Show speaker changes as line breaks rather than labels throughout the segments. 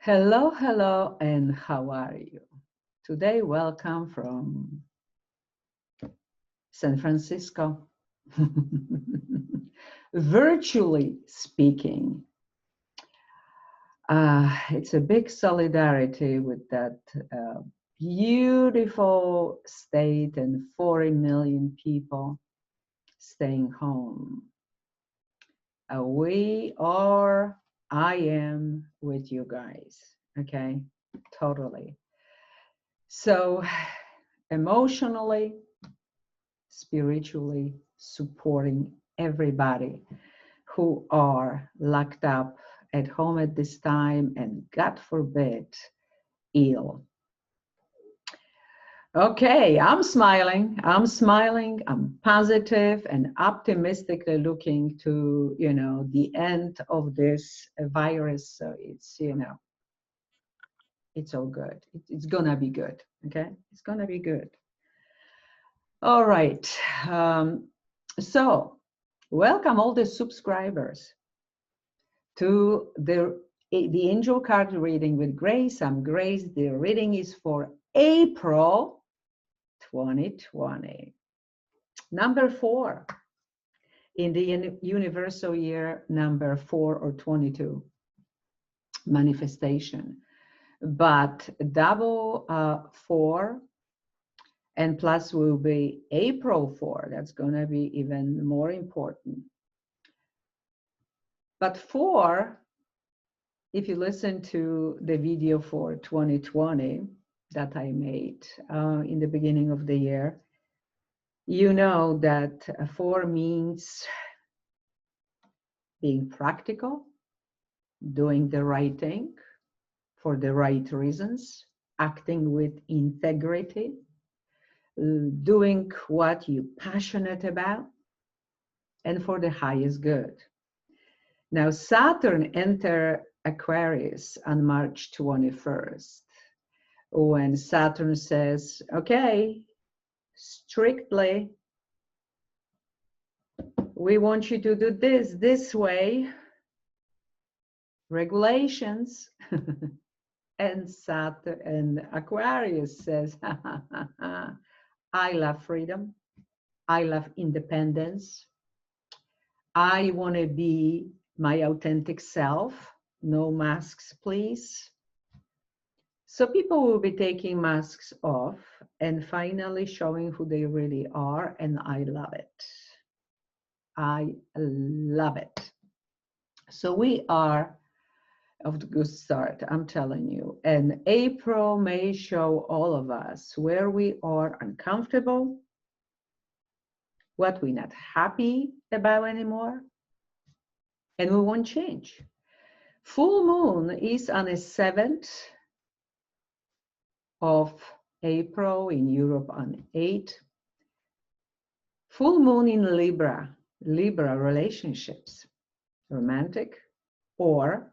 Hello, hello, and how are you? Today, welcome from San Francisco. Virtually speaking, it's a big solidarity with that beautiful state and 40 million people staying home. I am with you guys, okay? Totally. So, emotionally, spiritually supporting everybody who are locked up at home at this time and, God forbid, ill. Okay, I'm smiling, I'm positive and optimistically looking to, the end of this virus. So it's all good. It's gonna be good, okay? It's gonna be good. All right, so welcome all the subscribers to the angel card reading with Grace. I'm Grace. The reading is for April 2020. Number 4 in the universal year, number 4 or 22, manifestation. But double 4 and plus will be April 4. That's going to be even more important. But 4, if you listen to the video for 2020 that I made in the beginning of the year, you know that 4 means being practical, doing the right thing for the right reasons, acting with integrity, doing what you're passionate about, and for the highest good. Now, Saturn entered Aquarius on March 21st, when Saturn says, okay, strictly, we want you to do this way, regulations. And Saturn and Aquarius says, I love freedom. I love independence. I want to be my authentic self. No masks, please. So people will be taking masks off and finally showing who they really are. And I love it. I love it. So we are of the good start, I'm telling you. And April may show all of us where we are uncomfortable, what we're not happy about anymore, and we won't change. Full moon is on the 7th of April, in Europe on 8th. Full moon in Libra, relationships, romantic or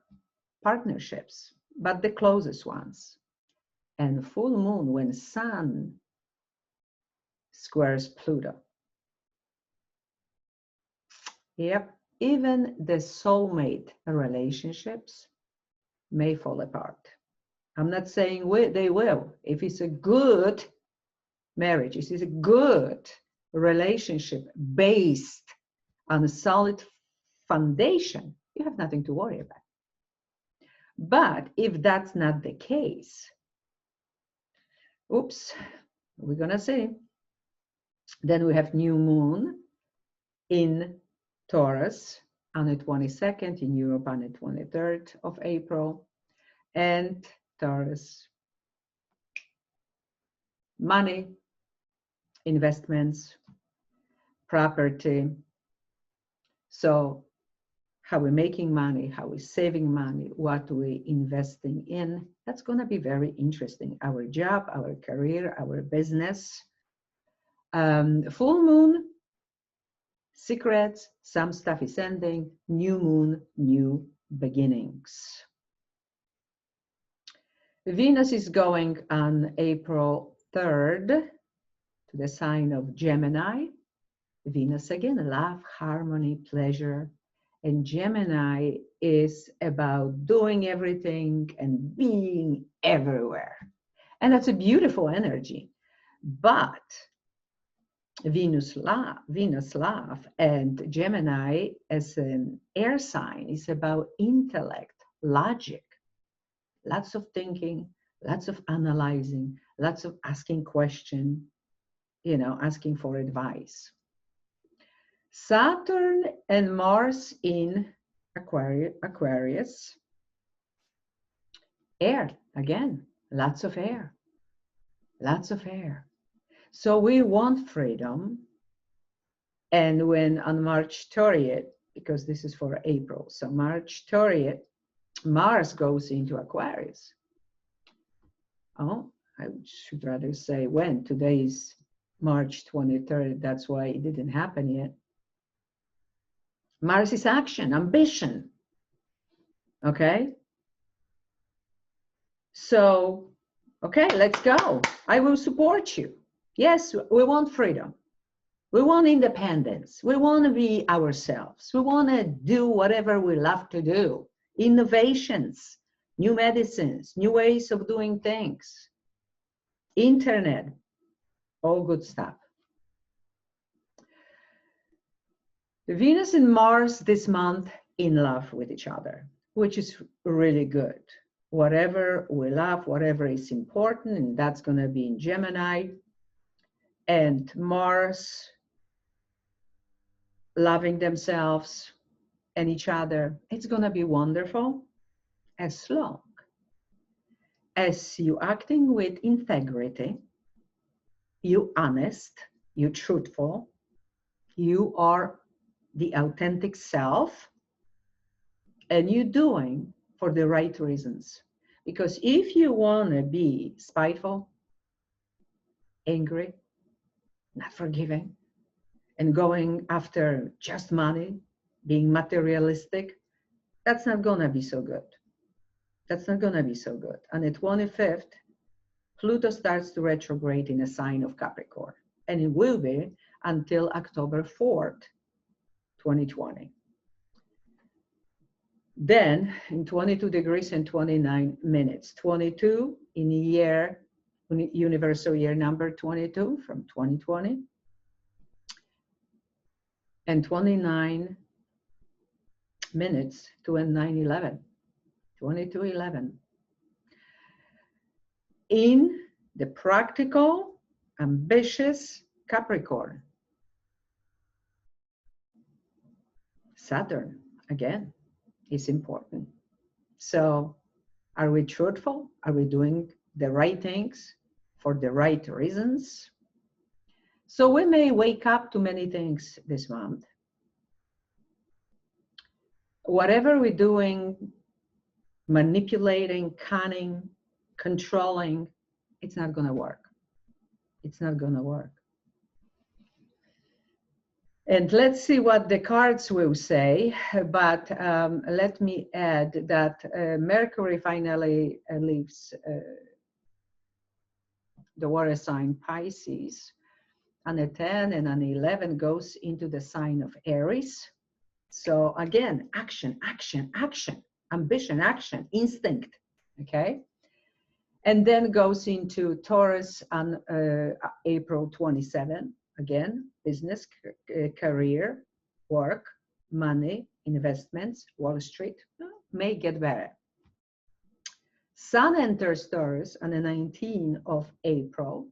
partnerships, but the closest ones. And full moon when Sun squares Pluto. Yep, even the soulmate relationships may fall apart. I'm not saying they will. If it's a good marriage, if it's a good relationship based on a solid foundation, you have nothing to worry about. But if that's not the case, oops, we're gonna see. Then we have new moon in Taurus on the 22nd, in Europe on the 23rd of April, and Taurus, money, investments, property. So how we're making money, how we're saving money, what we're investing in. That's going to be very interesting. Our job, our career, our business. Full moon, secrets, some stuff is ending. New moon, new beginnings. Venus is going on April 3rd to the sign of Gemini. Venus again, love, harmony, pleasure, And Gemini is about doing everything and being everywhere. And that's a beautiful energy. But Venus love, and Gemini as an air sign is about intellect, logic, lots of thinking, lots of analyzing, lots of asking questions, asking for advice. Saturn and Mars in Aquarius. Air, again, lots of air, lots of air. So we want freedom. And when on March 30th, because this is for April, so March 30th, Mars goes into Aquarius. Oh, I should rather say when. Today is March 23rd. That's why it didn't happen yet. Mars is action, ambition. Okay? So, okay, let's go. I will support you. Yes, we want freedom. We want independence. We want to be ourselves. We want to do whatever we love to do. Innovations, new medicines, new ways of doing things. Internet, all good stuff. The Venus and Mars this month in love with each other, which is really good. Whatever we love, whatever is important, and that's going to be in Gemini. And Mars loving themselves and each other. It's going to be wonderful as long as you acting with integrity, you honest, you truthful, you are the authentic self, and you doing for the right reasons. Because if you want to be spiteful, angry, not forgiving, and going after just money, being materialistic, that's not going to be so good. That's not going to be so good. On the 25th, Pluto starts to retrograde in a sign of Capricorn, and it will be until October 4th, 2020. Then, in 22 degrees and 29 minutes, 22 in year, universal year number 22 from 2020, and 29 minutes to 9/11, 22/11. In the practical, ambitious Capricorn. Saturn, again, is important. So are we truthful? Are we doing the right things for the right reasons? So we may wake up to many things this month. Whatever we're doing, manipulating, cunning, controlling, it's not going to work. It's not going to work. And let's see what the cards will say. But let me add that Mercury finally leaves the water sign Pisces. On the 10 and on the 11 goes into the sign of Aries. So again, action, action, action, ambition, action, instinct, okay? And then goes into Taurus on April 27, again, business, career, work, money, investments, Wall Street, may get better. Sun enters Taurus on the 19th of April.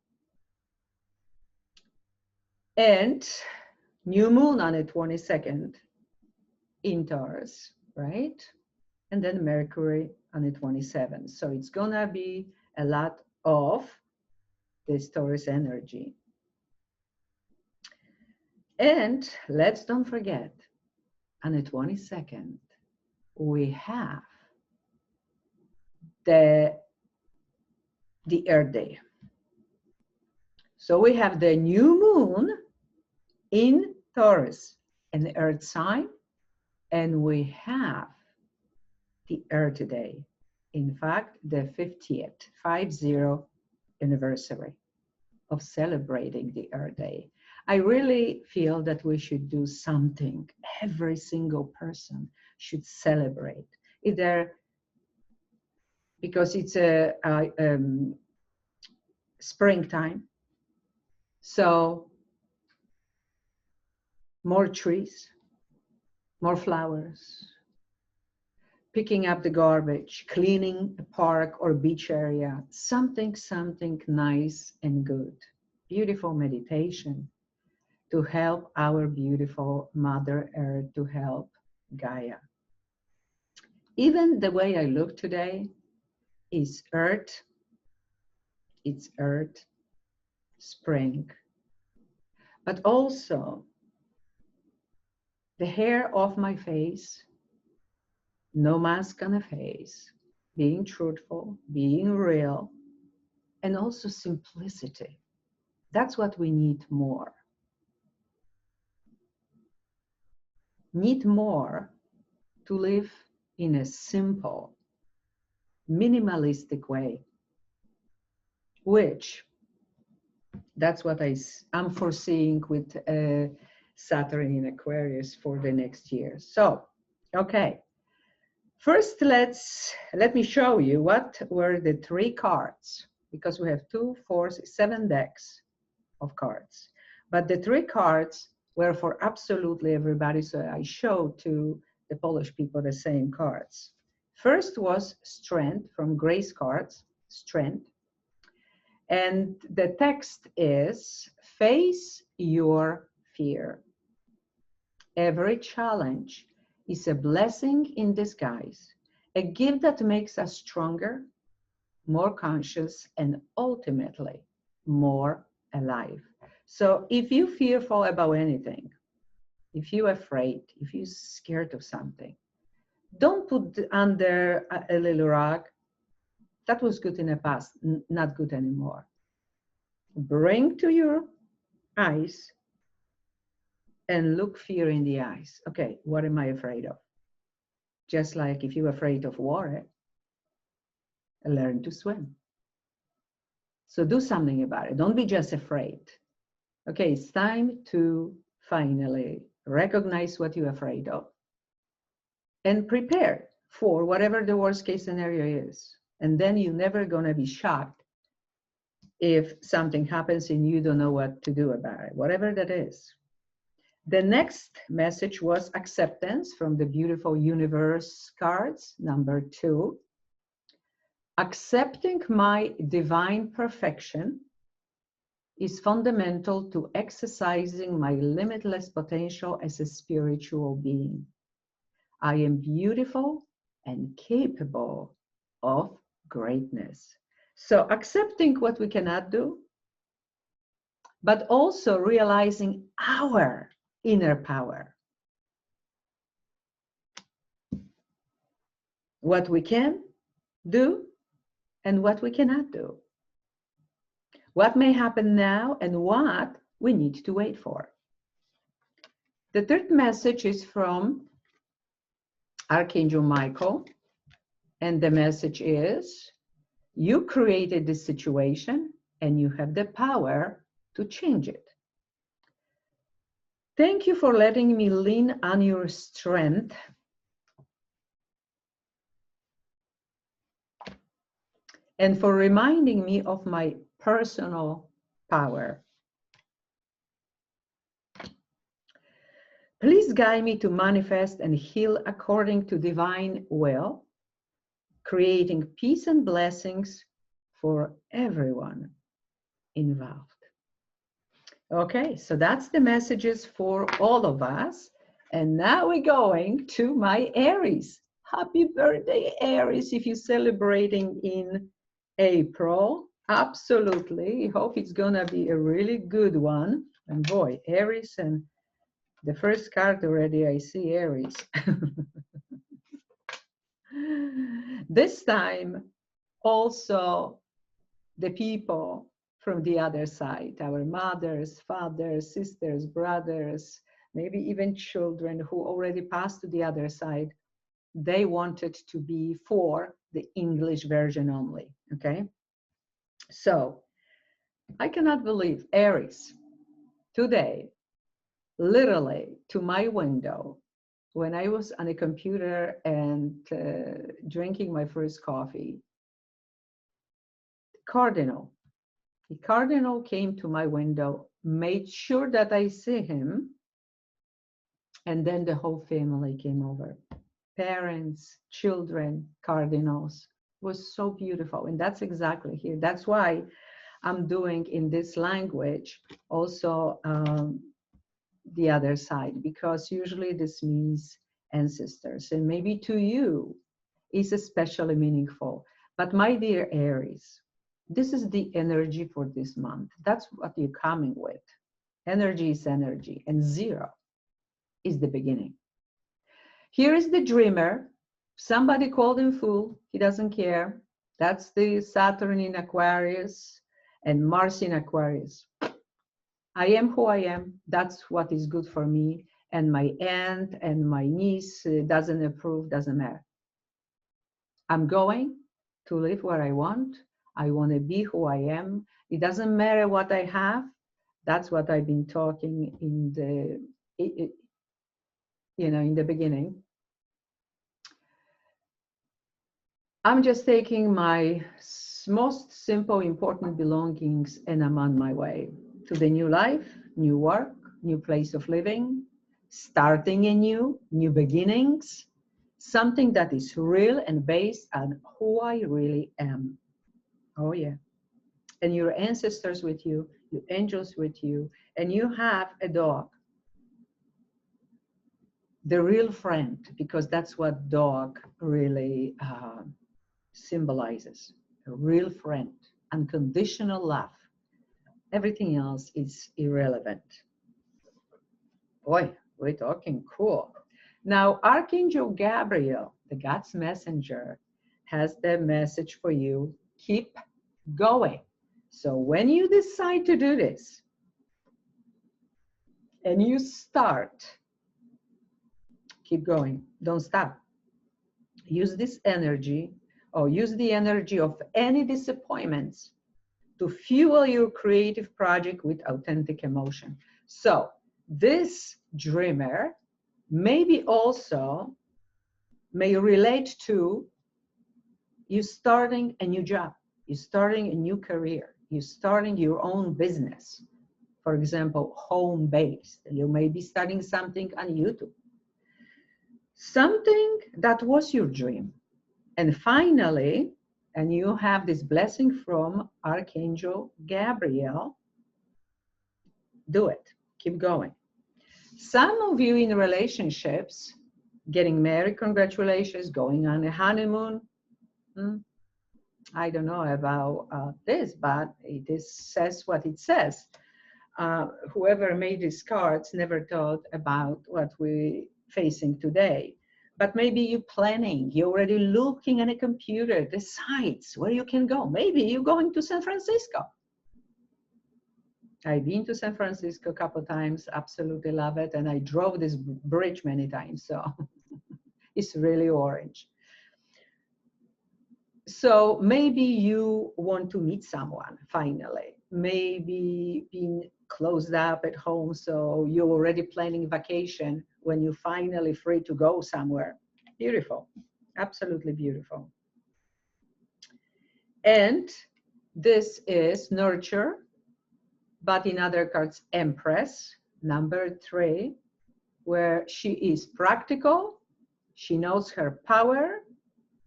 And new moon on the 22nd in Taurus, right? And then Mercury on the 27th. So it's gonna be a lot of this Taurus energy. And let's don't forget, on the 22nd, we have the Earth Day. So we have the new moon in Taurus, an Earth sign, and we have the Earth Day. In fact, the 50th anniversary of celebrating the Earth Day. I really feel that we should do something. Every single person should celebrate, either because it's a springtime, so more trees, more flowers, picking up the garbage, cleaning a park or beach area, something nice and good. Beautiful meditation to help our beautiful Mother Earth, to help Gaia. Even the way I look today is Earth, it's Earth, spring, but also the hair off my face, no mask on the face, being truthful, being real, and also simplicity. That's what we need more. Need more to live in a simple, minimalistic way, which that's what I'm foreseeing with Saturn in Aquarius for the next year. So, okay. First, let me show you what were the 3 cards, because we have 2, 4, 6, 7 decks of cards. But the 3 cards were for absolutely everybody, so I showed to the Polish people the same cards. First was Strength from Grace cards, Strength. And the text is, face your fear. Every challenge is a blessing in disguise, a gift that makes us stronger, more conscious, and ultimately more alive. So if you're fearful about anything, if you're afraid, if you're scared of something, don't put under a little rug. That was good in the past, not good anymore. Bring to your eyes and look fear in the eyes. Okay, what am I afraid of? Just like if you're afraid of water, learn to swim. So do something about it. Don't be just afraid. Okay, it's time to finally recognize what you're afraid of and prepare for whatever the worst case scenario is. And then you're never going to be shocked if something happens and you don't know what to do about it, whatever that is. The next message was acceptance from the beautiful universe cards, number 2. Accepting my divine perfection is fundamental to exercising my limitless potential as a spiritual being. I am beautiful and capable of greatness. So accepting what we cannot do, but also realizing our inner power. What we can do and what we cannot do. What may happen now and what we need to wait for. The third message is from Archangel Michael, and the message is, you created this situation and you have the power to change it. Thank you for letting me lean on your strength and for reminding me of my personal power. Please guide me to manifest and heal according to divine will, creating peace and blessings for everyone involved. Okay, so that's the messages for all of us. And now we're going to my Aries. Happy birthday, Aries, if you're celebrating in April. Absolutely. I hope it's gonna be a really good one. And boy, Aries, and the first card already, I see Aries. This time, also the people from the other side, our mothers, fathers, sisters, brothers, maybe even children who already passed to the other side, they wanted to be for the English version only, okay? So I cannot believe Aries. today, literally to my window, when I was on a computer and drinking my first coffee, the cardinal came to my window, made sure that I see him, and then the whole family came over. Parents, children, cardinals. It was so beautiful. And that's exactly here. That's why I'm doing in this language also the other side, because usually this means ancestors. And maybe to you is especially meaningful. But my dear Aries, this is the energy for this month. That's what you're coming with. Energy is energy, and 0 is the beginning. Here is the dreamer. Somebody called him fool. He doesn't care. That's the Saturn in Aquarius and Mars in Aquarius. I am who I am. That's what is good for me. And my aunt and my niece doesn't approve, doesn't matter. I'm going to live where I want. I want to be who I am. It doesn't matter what I have. That's what I've been talking in the beginning. I'm just taking my most simple, important belongings, and I'm on my way to the new life, new work, new place of living, starting anew, new beginnings, something that is real and based on who I really am. Oh, yeah. And your ancestors with you, your angels with you, and you have a dog. The real friend, because that's what dog really symbolizes. A real friend, unconditional love. Everything else is irrelevant. Boy, we're talking cool. Now, Archangel Gabriel, the God's messenger, has the message for you. Keep going. So when you decide to do this and you start, keep going. Don't stop. Use this energy, or use the energy of any disappointments to fuel your creative project with authentic emotion. So this dreamer maybe also may relate to you starting a new job, you starting a new career, you starting your own business. For example, home-based. You may be starting something on YouTube. Something that was your dream. And finally, and you have this blessing from Archangel Gabriel, do it. Keep going. Some of you in relationships, getting married, congratulations, going on a honeymoon. I don't know about this, but it says what it says. Whoever made these cards never thought about what we're facing today. But maybe you're planning, you're already looking at a computer, the sites where you can go. Maybe you're going to San Francisco. I've been to San Francisco a couple of times, absolutely love it. And I drove this bridge many times, so it's really orange. So maybe you want to meet someone finally. Maybe being closed up at home, so you're already planning vacation when you're finally free to go somewhere. Beautiful, absolutely beautiful. And this is nurture, but in other cards, Empress, number 3, where she is practical, she knows her power,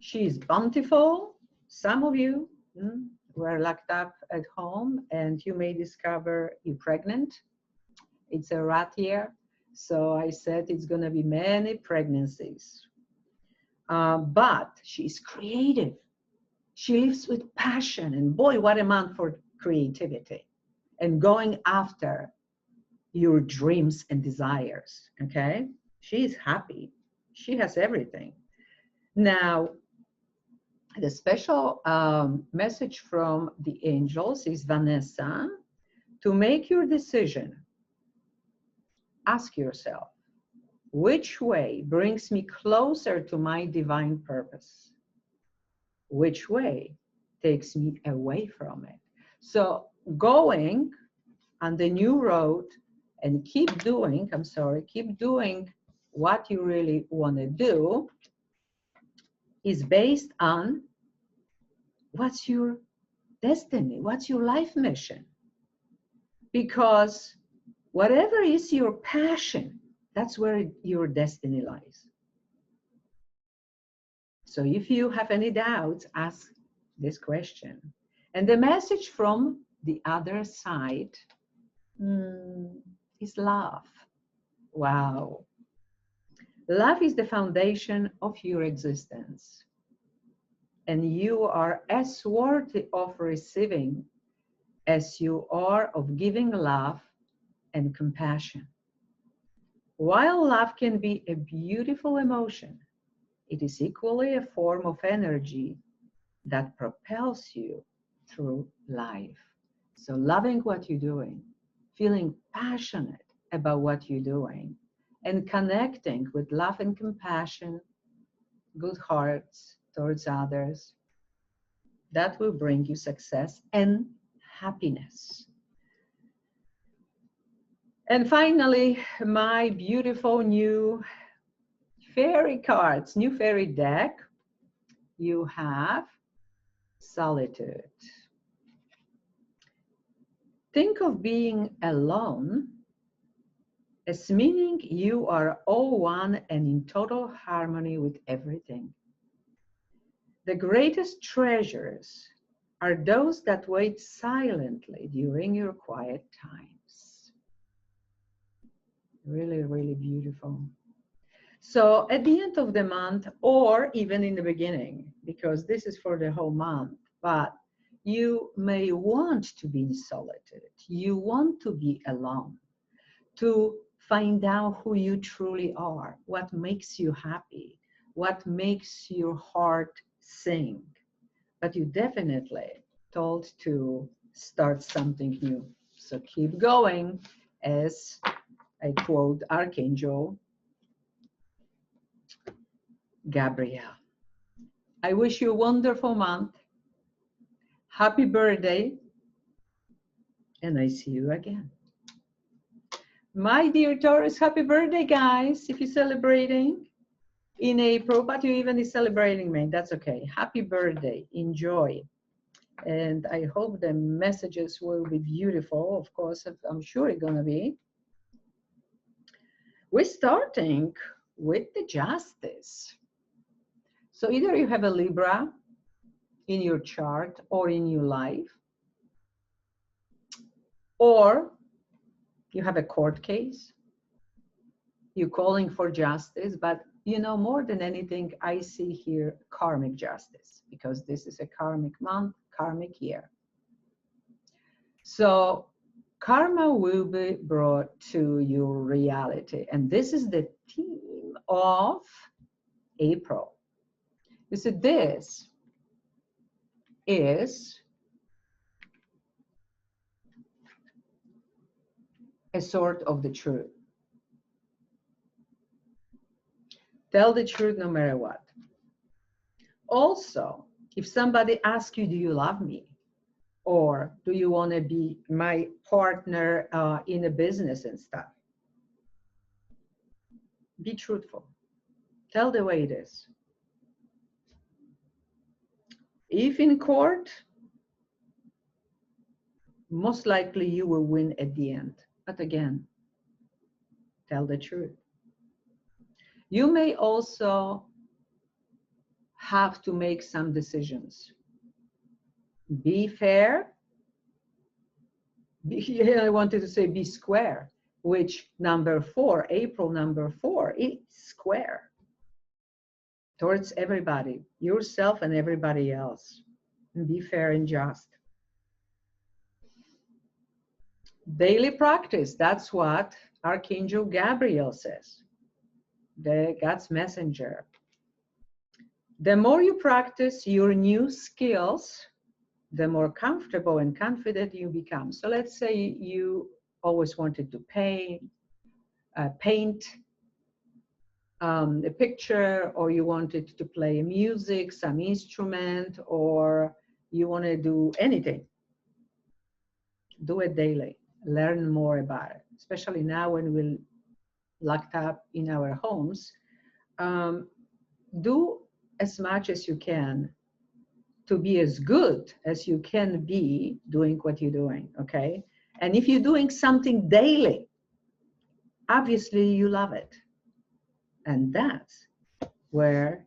she is bountiful. Some of you were locked up at home and you may discover you're pregnant. It's a rat year, so I said it's going to be many pregnancies. But she's creative. She lives with passion, and boy, what a month for creativity and going after your dreams and desires, okay? She's happy. She has everything. Now, the special message from the angels is, Vanessa, to make your decision, ask yourself, which way brings me closer to my divine purpose? Which way takes me away from it? So going on the new road and keep doing, keep doing what you really want to do, is based on what's your destiny, what's your life mission. Because whatever is your passion, that's where your destiny lies. So if you have any doubts, ask this question. And the message from the other side is love. Wow. Love is the foundation of your existence. And you are as worthy of receiving as you are of giving love and compassion. While love can be a beautiful emotion, it is equally a form of energy that propels you through life. So loving what you're doing, feeling passionate about what you're doing, and connecting with love and compassion, good hearts towards others, that will bring you success and happiness. And finally, my beautiful new fairy cards, new fairy deck. You have solitude. Think of being alone as meaning you are all one and in total harmony with everything. The greatest treasures are those that wait silently during your quiet times. Really, really beautiful. So at the end of the month, or even in the beginning, because this is for the whole month, but you may want to be in solitude. You want to be alone, to find out who you truly are, what makes you happy, what makes your heart sing. But you definitely told to start something new. So keep going, as I quote Archangel Gabriel. I wish you a wonderful month. Happy birthday. And I see you again. My dear Taurus, happy birthday, guys. If you're celebrating in April, but you even is celebrating May, that's okay. Happy birthday. Enjoy. And I hope the messages will be beautiful. Of course, I'm sure it's going to be. We're starting with the Justice. So either you have a Libra in your chart or in your life, or you have a court case, you're calling for justice, but you know, more than anything, I see here karmic justice, because this is a karmic month, karmic year. So karma will be brought to your reality. And this is the theme of April. You see, this is a sort of the truth. Tell the truth no matter what. Also, if somebody asks you, do you love me? Or do you want to be my partner in a business and stuff? Be truthful. Tell the way it is. If in court, most likely you will win at the end. But again, tell the truth. You may also have to make some decisions. Be fair. I wanted to say be square, which number 4, April number 4, it's square towards everybody, yourself and everybody else. And be fair and just. Daily practice, that's what Archangel Gabriel says, God's messenger. The more you practice your new skills, the more comfortable and confident you become. So let's say you always wanted to paint a picture, or you wanted to play music, some instrument, or you want to do anything. Do it daily. Learn more about it. especially now when we're locked up in our homes, do as much as you can to be as good as you can be doing what you're doing, okay? And if you're doing something daily, obviously you love it. And that's where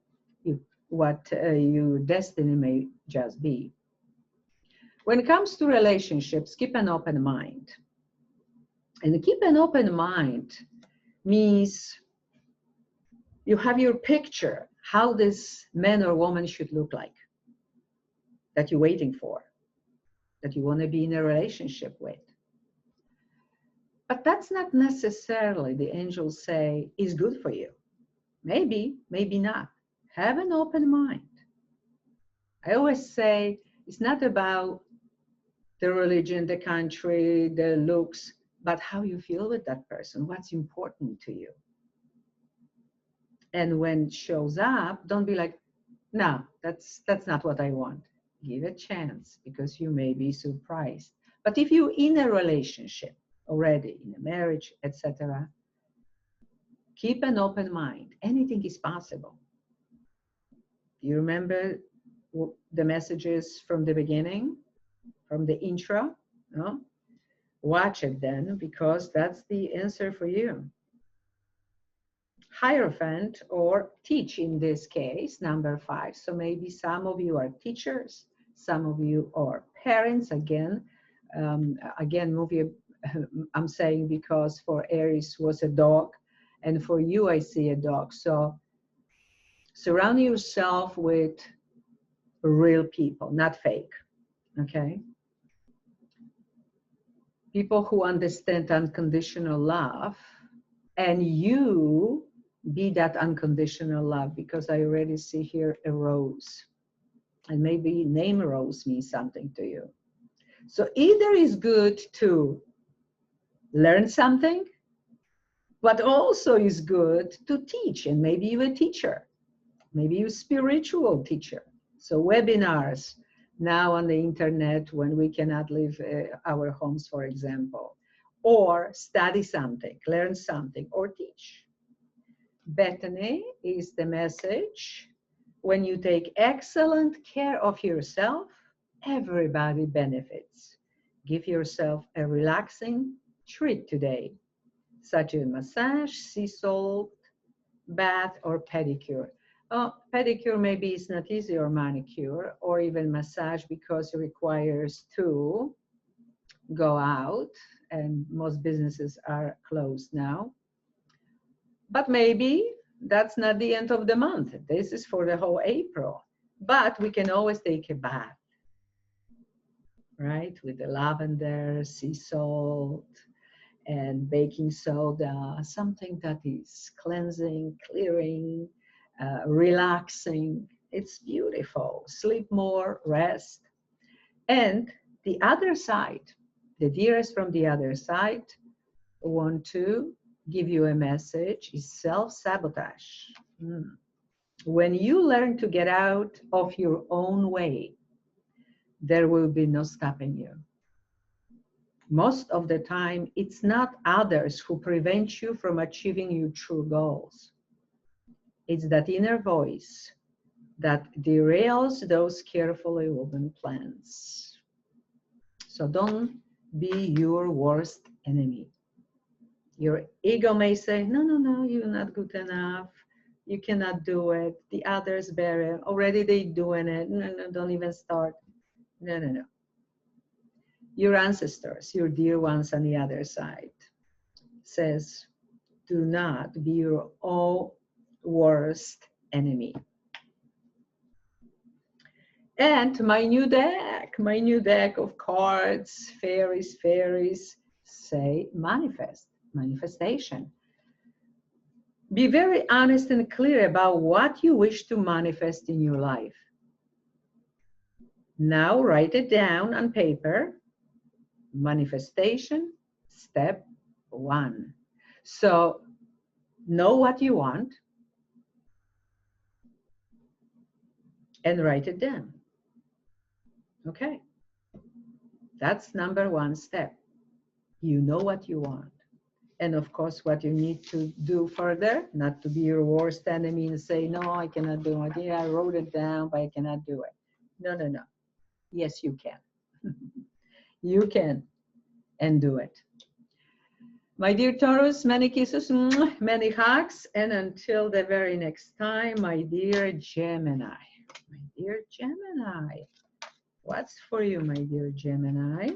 your destiny may just be. When it comes to relationships, keep an open mind. And keep an open mind means you have your picture, how this man or woman should look like, that you're waiting for, that you want to be in a relationship with. But that's not necessarily, the angels say, is good for you. Maybe, maybe not. Have an open mind. I always say it's not about the religion, the country, the looks, but how you feel with that person, what's important to you. And when it shows up, don't be like, no, that's not what I want. Give a chance, because you may be surprised. But if you're in a relationship already, in a marriage, etc., keep an open mind. Anything is possible. You remember the messages from the beginning, from the intro? No? Watch it then, because that's the answer for you. Hierophant, or teach in this case, number 5. So maybe some of you are teachers, some of you are parents. Again, movie, I'm saying because for Aries was a dog, and for you I see a dog. So surround yourself with real people, not fake, okay? People who understand unconditional love, and you be that unconditional love, because I already see here a rose, and maybe name rose means something to you. So either is good to learn something, but also is good to teach, and maybe you're a teacher, maybe you're a spiritual teacher. So webinars now on the internet when we cannot leave our homes, for example, or study something, learn something, or teach. Bethany is the message. When you take excellent care of yourself, everybody benefits. Give yourself a relaxing treat today, such as massage, sea salt, bath, or pedicure. Oh, pedicure maybe is not easy, or manicure, or even massage, because it requires to go out, and most businesses are closed now. But maybe that's not the end of the month. This is for the whole April. But we can always take a bath, right? With the lavender, sea salt, and baking soda, something that is cleansing, clearing, relaxing. It's beautiful. Sleep more, rest. And the other side, the dearest from the other side, want to give you a message, is self-sabotage. When you learn to get out of your own way, there will be no stopping you. Most of the time, it's not others who prevent you from achieving your true goals. It's that inner voice that derails those carefully woven plans. So don't be your worst enemy. Your ego may say, no, no, no, you're not good enough. You cannot do it. The others better. Already they doing it. No, no, don't even start. No, no, no. Your ancestors, your dear ones on the other side, says, do not be your own worst enemy. And my new deck of cards, fairies, say manifest, manifestation. Be very honest and clear about what you wish to manifest in your life. Now write it down on paper. Manifestation, step 1. So know what you want and write it down. Okay, that's number 1 step. You know what you want. And of course, what you need to do further, not to be your worst enemy and say, no, I cannot do it. Yeah, I wrote it down, but I cannot do it. No, no, no. Yes, you can. You can and do it. My dear Taurus, many kisses, many hugs, and until the very next time, my dear Gemini. My dear Gemini, what's for you, my dear Gemini?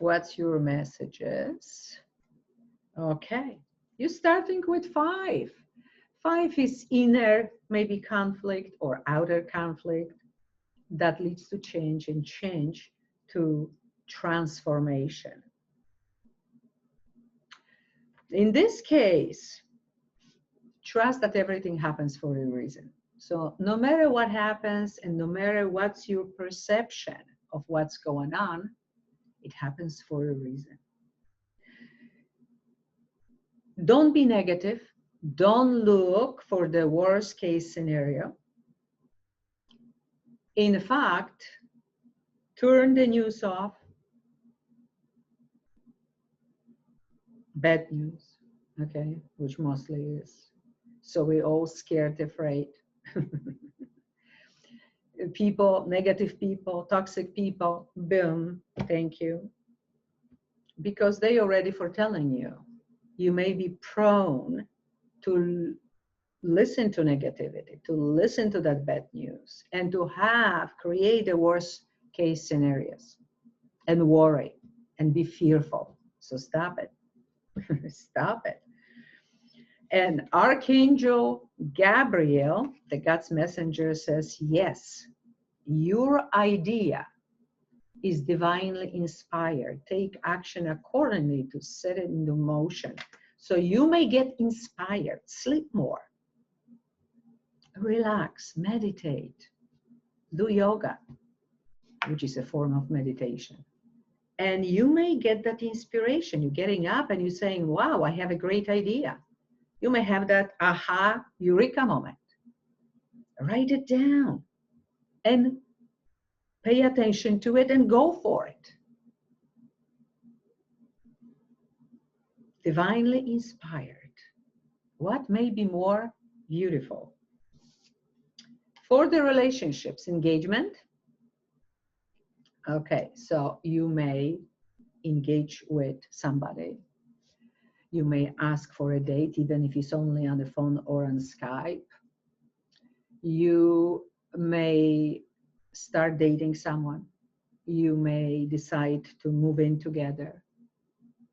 What's your messages? Okay, you're starting with 5. 5 is inner, maybe conflict or outer conflict that leads to change, and change to transformation. In this case, trust that everything happens for a reason. So no matter what happens and no matter what's your perception of what's going on, it happens for a reason. Don't be negative. Don't look for the worst case scenario. In fact, turn the news off. Bad news, okay, which mostly is. So we're all scared, afraid. People, negative people, toxic people, boom, thank you. Because they are ready for telling you. You may be prone to listen to negativity, to listen to that bad news, and to create the worst case scenarios and worry and be fearful. So stop it. Stop it. And Archangel Gabriel, the God's messenger, says, yes, your idea is divinely inspired. Take action accordingly to set it into motion. So you may get inspired. Sleep more. Relax, meditate, do yoga, which is a form of meditation. And you may get that inspiration. You're getting up and you're saying, wow, I have a great idea. You may have that aha, eureka moment. Write it down and pay attention to it and go for it. Divinely inspired. What may be more beautiful? For the relationships, engagement. Okay, so you may engage with somebody. You may ask for a date, even if it's only on the phone or on Skype. You may start dating someone. You may decide to move in together.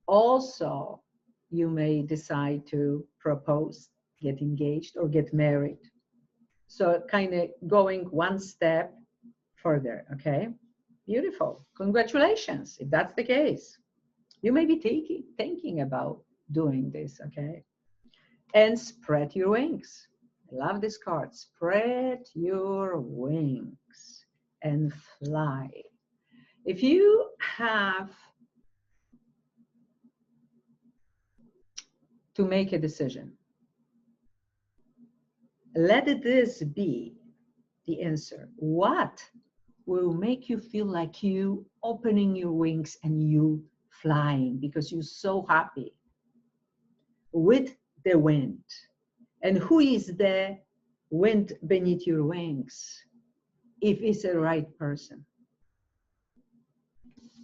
Also, you may decide to propose, get engaged, or get married. So kind of going one step further, okay? Beautiful. Congratulations, if that's the case. You may be thinking about doing this, okay? And spread your wings. I love this card. Spread your wings and fly. If you have to make a decision, let this be the answer. What will make you feel like you opening your wings and you flying because you're so happy with the wind? And who is the wind beneath your wings? If it's the right person,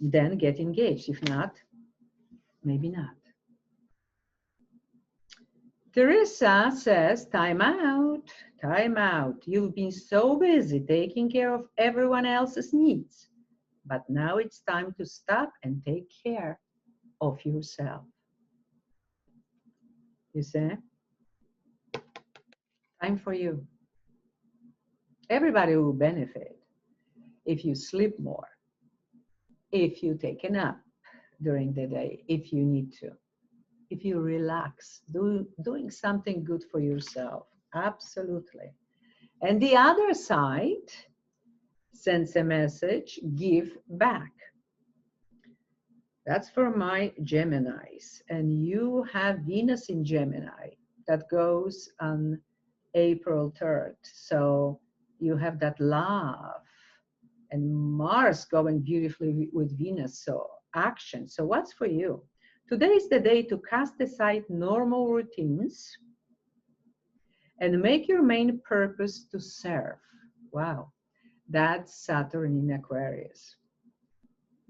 then get engaged. If not, maybe not. Teresa says, time out, time out. You've been so busy taking care of everyone else's needs, but now it's time to stop and take care of yourself. You see? Time for you. Everybody will benefit if you sleep more, if you take a nap during the day, if you need to. If you relax, doing something good for yourself, absolutely. And the other side sends a message, give back. That's for my Geminis. And you have Venus in Gemini that goes on April 3rd. So you have that love and Mars going beautifully with Venus. So action. So what's for you? Today is the day to cast aside normal routines and make your main purpose to serve. Wow, that's Saturn in Aquarius.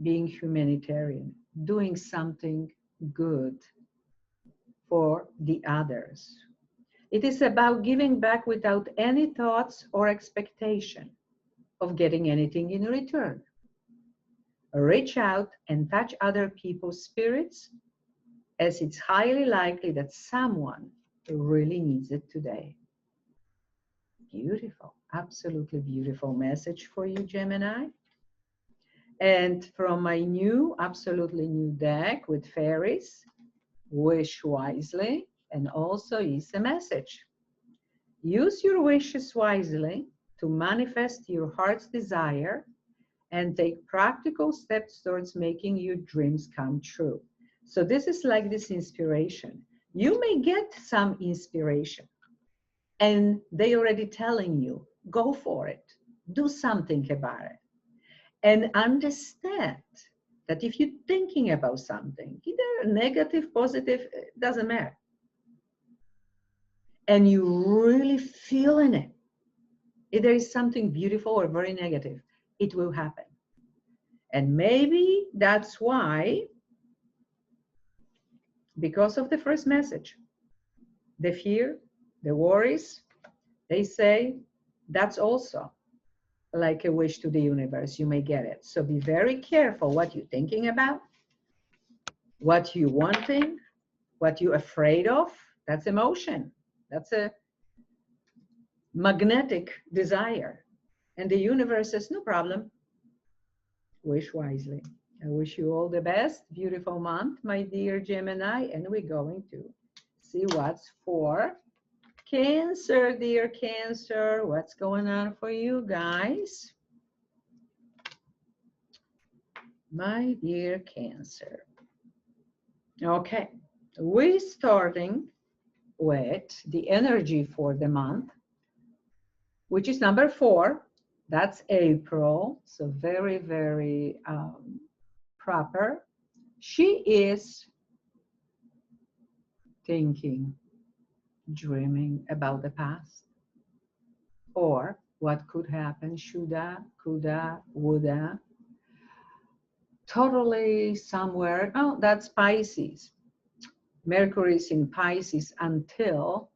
Being humanitarian, doing something good for the others. It is about giving back without any thoughts or expectation of getting anything in return. Reach out and touch other people's spirits, as it's highly likely that someone really needs it today. Beautiful, absolutely beautiful message for you, Gemini. And from my new, absolutely new deck with fairies, wish wisely, and also is a message. Use your wishes wisely to manifest your heart's desire and take practical steps towards making your dreams come true. So this is like this inspiration. You may get some inspiration and they already telling you, go for it, do something about it. And understand that if you're thinking about something, either negative, positive, it doesn't matter, and you really feeling it, if there is something beautiful or very negative, it will happen. And maybe that's why, because of the first message, the fear, the worries, they say that's also like a wish to the universe. You may get it. So be very careful what you're thinking about, what you're wanting, what you're afraid of. That's emotion. That's a magnetic desire. And the universe says, no problem. Wish wisely. I wish you all the best. Beautiful month, my dear Gemini. And we're going to see what's for Cancer, dear Cancer. What's going on for you guys? My dear Cancer. Okay, we're starting with the energy for the month, which is number 4. That's April. So very, very proper. She is thinking, dreaming about the past, or what could happen, shoulda, coulda, woulda. Totally somewhere. Oh, that's Pisces. Mercury is in Pisces until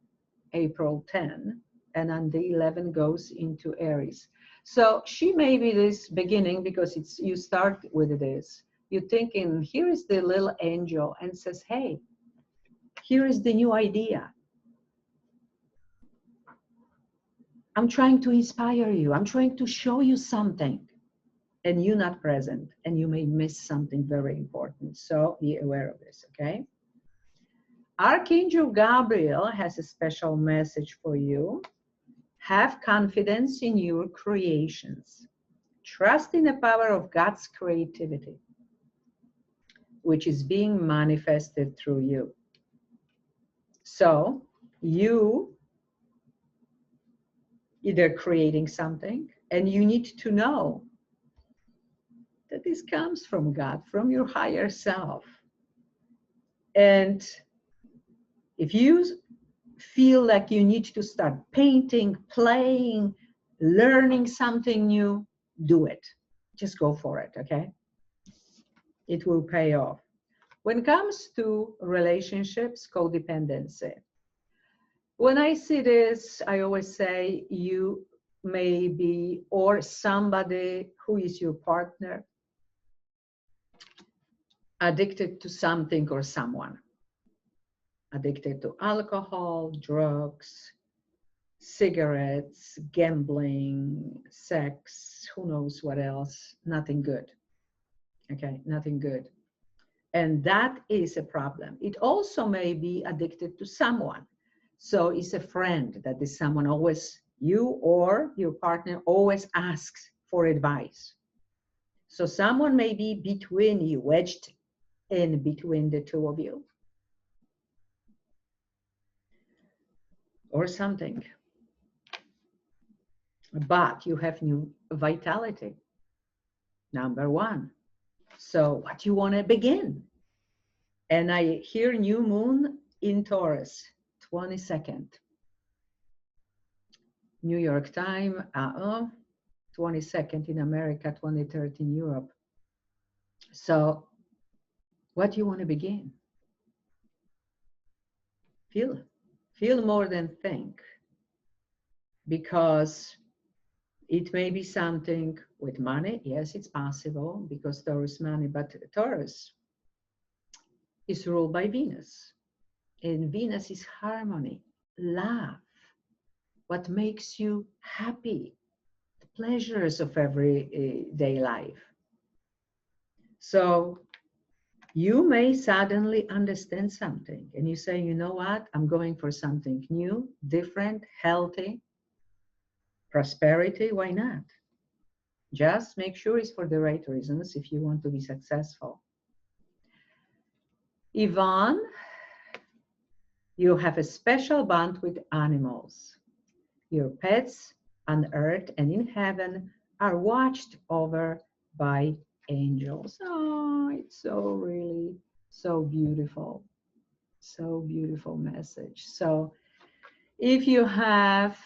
April 10, and on the 11 goes into Aries. So she may be this beginning, because it's you start with this. You're thinking, here is the little angel and says, hey, here is the new idea. I'm trying to inspire you. I'm trying to show you something. And you're not present, and you may miss something very important. So be aware of this, okay? Archangel Gabriel has a special message for you. Have confidence in your creations. Trust in the power of God's creativity, which is being manifested through you. So you either creating something, and you need to know that this comes from God, from your higher self. And if you feel like you need to start painting, playing, learning something new, do it. Just go for it, okay? It will pay off. When it comes to relationships, codependency, when I see this, I always say you may be, or somebody who is your partner, addicted to something or someone. Addicted to alcohol, drugs, cigarettes, gambling, sex, who knows what else, nothing good. Okay, nothing good. And that is a problem. It also may be addicted to someone. So it's a friend, that is someone always, you or your partner always asks for advice. So someone may be between you, wedged in between the two of you. Or something. But you have new vitality. Number 1. So what you want to begin? And I hear new moon in Taurus, 22nd. New York time, 22nd in America, 23rd in Europe. So what do you want to begin? Feel more than think, because it may be something with money. Yes, it's possible because Taurus money, but Taurus is ruled by Venus, and Venus is harmony, love, what makes you happy, the pleasures of everyday life. So you may suddenly understand something and you say, you know what, I'm going for something new, different, healthy, prosperity, why not? Just make sure it's for the right reasons if you want to be successful. Yvonne, you have a special bond with animals. Your pets on earth and in heaven are watched over by angels. Oh, it's so really so beautiful. So beautiful message. So if you have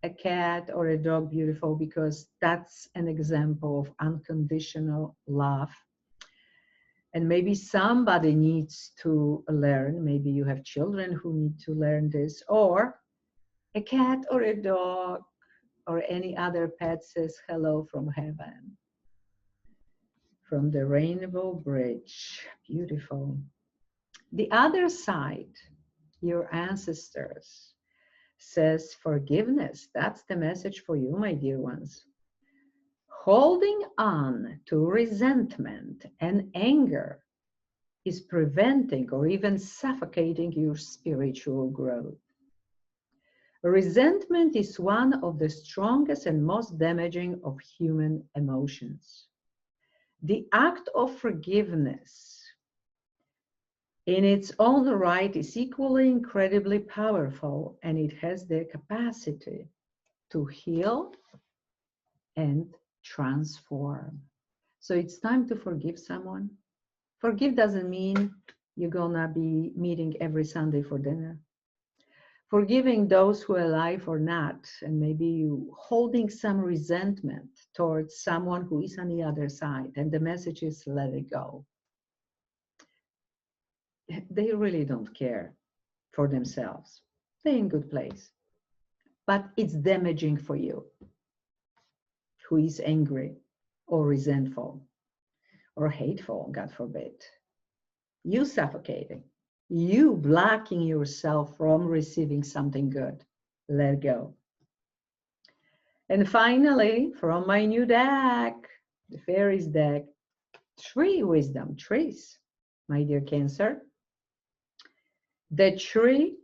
a cat or a dog, beautiful, because that's an example of unconditional love. And maybe somebody needs to learn, maybe you have children who need to learn this, or a cat or a dog or any other pet says hello from heaven, from the Rainbow Bridge. Beautiful. The other side, your ancestors, says forgiveness. That's the message for you, my dear ones. Holding on to resentment and anger is preventing or even suffocating your spiritual growth. Resentment is one of the strongest and most damaging of human emotions. The act of forgiveness in its own right is equally incredibly powerful, and it has the capacity to heal and transform. So it's time to forgive someone. Forgive doesn't mean you're gonna be meeting every Sunday for dinner. Forgiving those who are alive or not, and maybe you holding some resentment towards someone who is on the other side, and the message is let it go. They really don't care for themselves. They're in good place. But it's damaging for you, who is angry or resentful or hateful, God forbid. You suffocating, you blocking yourself from receiving something good. Let go. And finally, from my new deck, the Fairies deck, tree wisdom, trees, my dear Cancer. The tree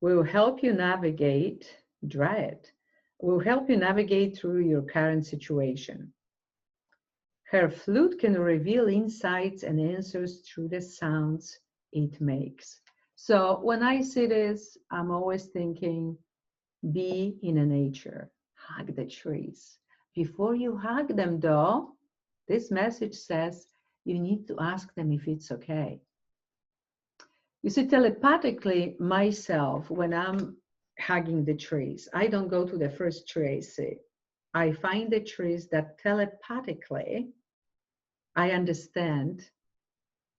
will help you navigate, Dryad, will help you navigate through your current situation. Her flute can reveal insights and answers through the sounds it makes. So when I see this, I'm always thinking, be in a nature, hug the trees. Before you hug them though, this message says you need to ask them if it's okay. You see, telepathically, myself, when I'm hugging the trees, I don't go to the first tree I see. I find the trees that telepathically I understand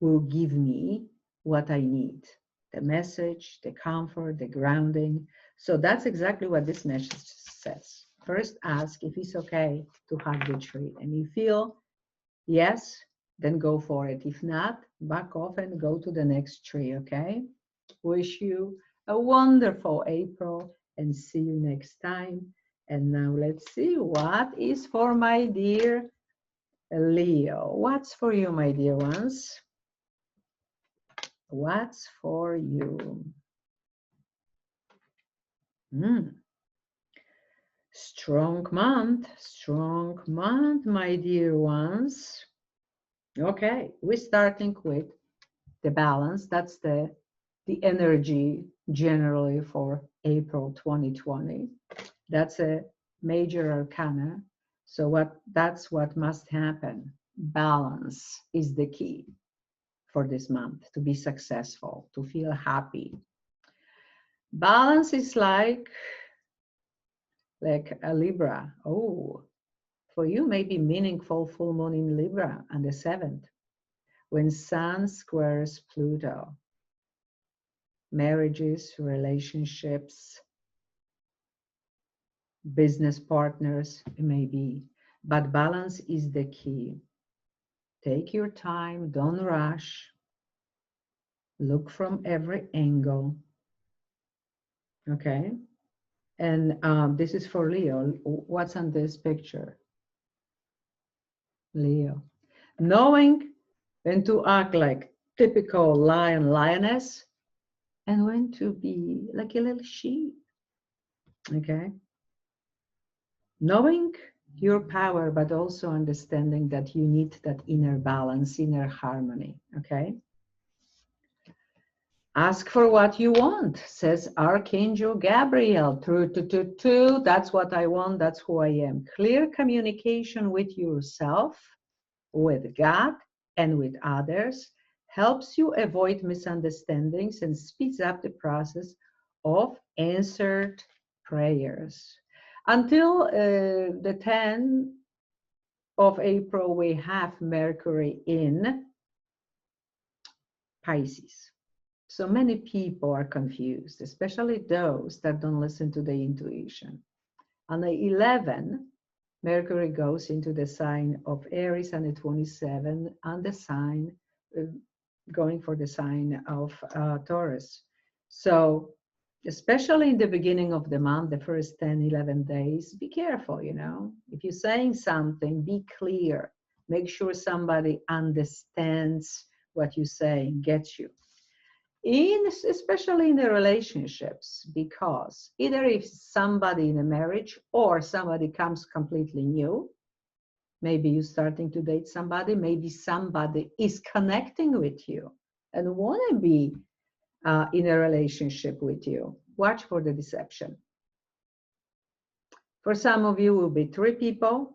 will give me what I need, the message, the comfort, the grounding. So that's exactly what this message says. First, ask if it's okay to hug the tree. And you feel yes, then go for it. If not, back off and go to the next tree, okay? Wish you a wonderful April and see you next time. And now let's see what is for my dear Leo. What's for you, my dear ones? What's for you? Strong month, my dear ones. Okay, we're starting with the balance. That's the energy generally for April 2020. That's a major arcana. So that's what must happen. balance is the key for this month to be successful, to feel happy. Balance is like a Libra. Oh, for you, maybe meaningful full moon in Libra on the 7th, when Sun squares Pluto. Marriages, relationships, business partners, it may be. But balance is the key. Take your time, don't rush. Look from every angle. Okay? And this is for Leo. What's on this picture? Leo. Knowing when to act like typical lion, lioness, and when to be like a little sheep. Okay? Knowing your power, but also understanding that you need that inner balance, inner harmony. Okay? Ask for what you want, says Archangel Gabriel. True, that's what I want, that's who I am. Clear communication with yourself, with God, and with others helps you avoid misunderstandings and speeds up the process of answered prayers. Until the 10th of April, we have Mercury in Pisces. So many people are confused, especially those that don't listen to the intuition. On the 11th, Mercury goes into the sign of Aries, and the 27th on the sign, going for the sign of Taurus. So especially in the beginning of the month, the first 10, 11 days, be careful, you know. If you're saying something, be clear. Make sure somebody understands what you're saying, gets you. Especially in the relationships, because either if somebody in a marriage or somebody comes completely new, maybe you're starting to date somebody, maybe somebody is connecting with you and want to be in a relationship with you. Watch for the deception. For some of you, will be 3 people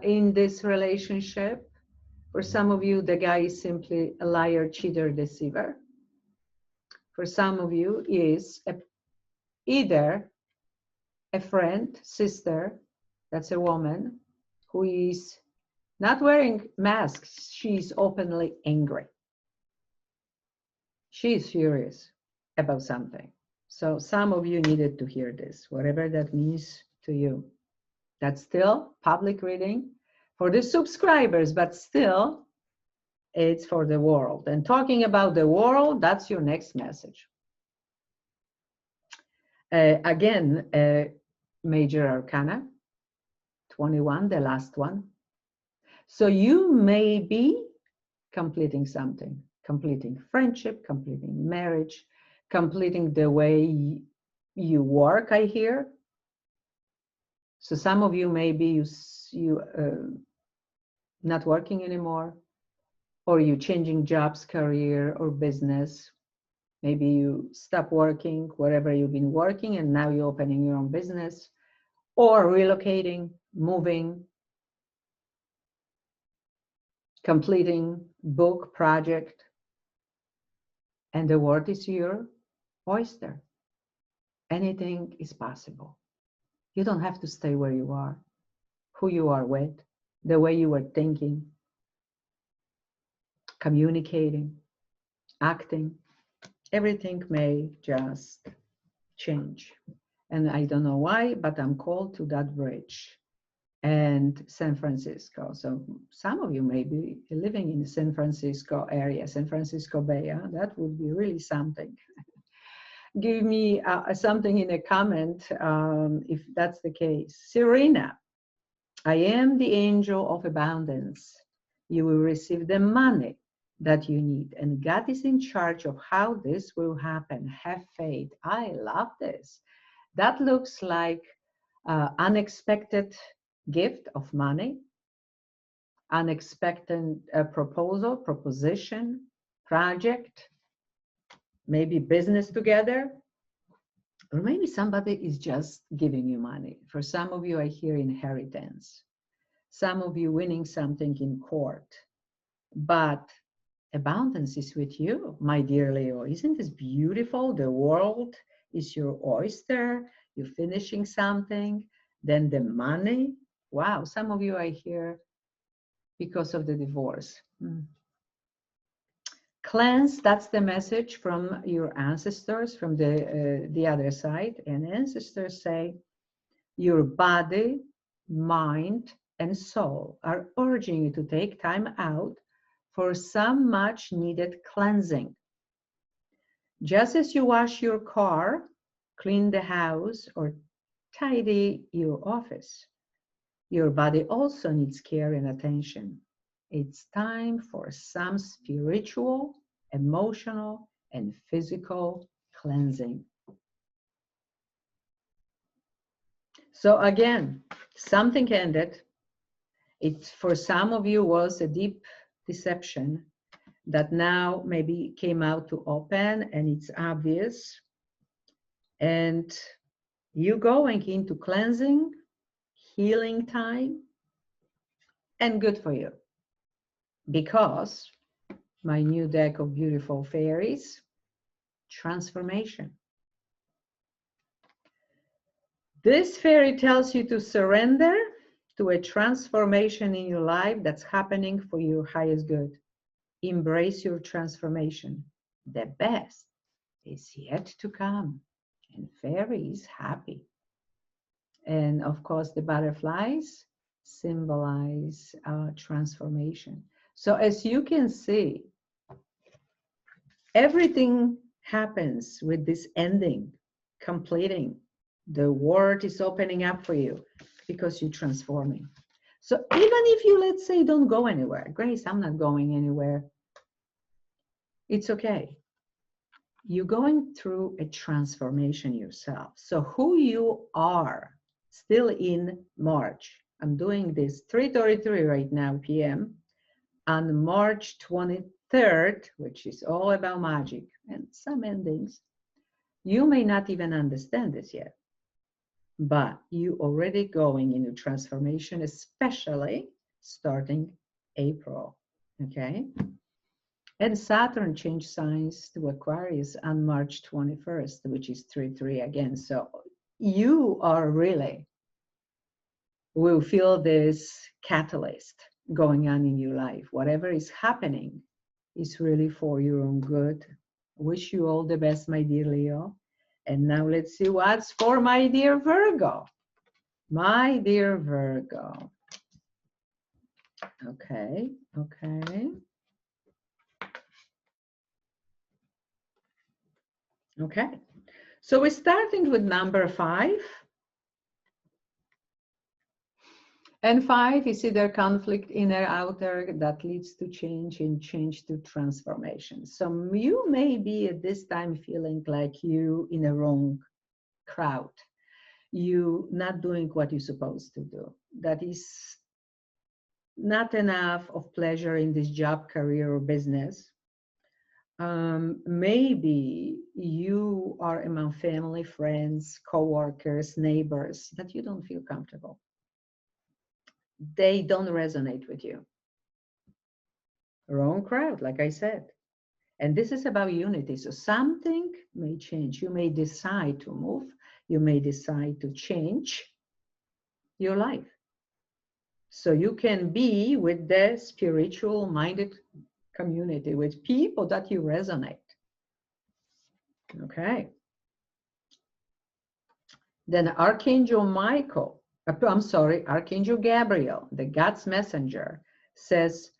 in this relationship. For some of you, the guy is simply a liar, cheater, deceiver. For some of you, is either a friend, sister, that's a woman, who is not wearing masks. She's openly angry. She's furious about something. So some of you needed to hear this, whatever that means to you. That's still public reading for the subscribers, but still it's for the world. And talking about the world, that's your next message. Again, Major Arcana, 21, the last one. So you may be completing something, completing friendship, completing marriage, completing the way you work, I hear. So some of you may be not working anymore, or you changing jobs, career, or business. Maybe you stop working wherever you've been working and now you're opening your own business, or relocating, moving, completing book, project, and the world is your oyster. Anything is possible. You don't have to stay where you are, who you are with, the way you were thinking, communicating, acting. Everything may just change. And I don't know why, but I'm called to that bridge and San Francisco. So some of you may be living in the San Francisco area, San Francisco Bay. That would be really something. Give me something in a comment if that's the case. Serena, I am the angel of abundance. You will receive the money that you need, and God is in charge of how this will happen. Have faith. I love this. That looks like unexpected gift of money, unexpected proposal, proposition, project, maybe business together, or maybe somebody is just giving you money. For some of you, I hear inheritance. Some of you winning something in court. But abundance is with you, my dear Leo. Isn't this beautiful? The world is your oyster. You're finishing something. Then the money. Wow, some of you are here because of the divorce. Cleanse, that's the message from your ancestors, from the other side. And ancestors say, your body, mind, and soul are urging you to take time out for some much needed cleansing. Just as you wash your car, clean the house, or tidy your office, your body also needs care and attention. It's time for some spiritual, emotional, and physical cleansing. So again, something ended. It, for some of you, was a deep deception that now maybe came out to open, and it's obvious. And you going into cleansing, healing time, and good for you. Because my new deck of beautiful fairies, transformation. This fairy tells you to surrender to a transformation in your life that's happening for your highest good. Embrace your transformation. The best is yet to come. And fairy is happy. And of course, the butterflies symbolize our transformation. So as you can see, everything happens with this ending, completing. The world is opening up for you because you're transforming. So even if you, let's say, don't go anywhere, Grace, I'm not going anywhere, it's okay. You're going through a transformation yourself. So who you are still in March, I'm doing this 3:33 right now p.m. on March 23rd, which is all about magic and some endings. You may not even understand this yet, but you already going into transformation, especially starting April, okay? And Saturn changed signs to Aquarius on March 21st, which is 3-3 again. So you are really will feel this catalyst going on in your life. Whatever is happening is really for your own good. Wish you all the best, my dear Leo. And now let's see what's for my dear Virgo. My dear Virgo. Okay, okay. Okay, so we're starting with number 5. And 5 is either conflict, inner, outer, that leads to change, and change to transformation. So you may be at this time feeling like you in a wrong crowd. You not doing what you're supposed to do. That is not enough of pleasure in this job, career, or business. Maybe you are among family, friends, co-workers, neighbors that you don't feel comfortable. They don't resonate with you. Wrong crowd, like I said. And this is about unity. So something may change. You may decide to move. You may decide to change your life. So you can be with the spiritual minded community, with people that you resonate. Okay. Then Archangel Michael, Archangel Gabriel, the God's messenger, says,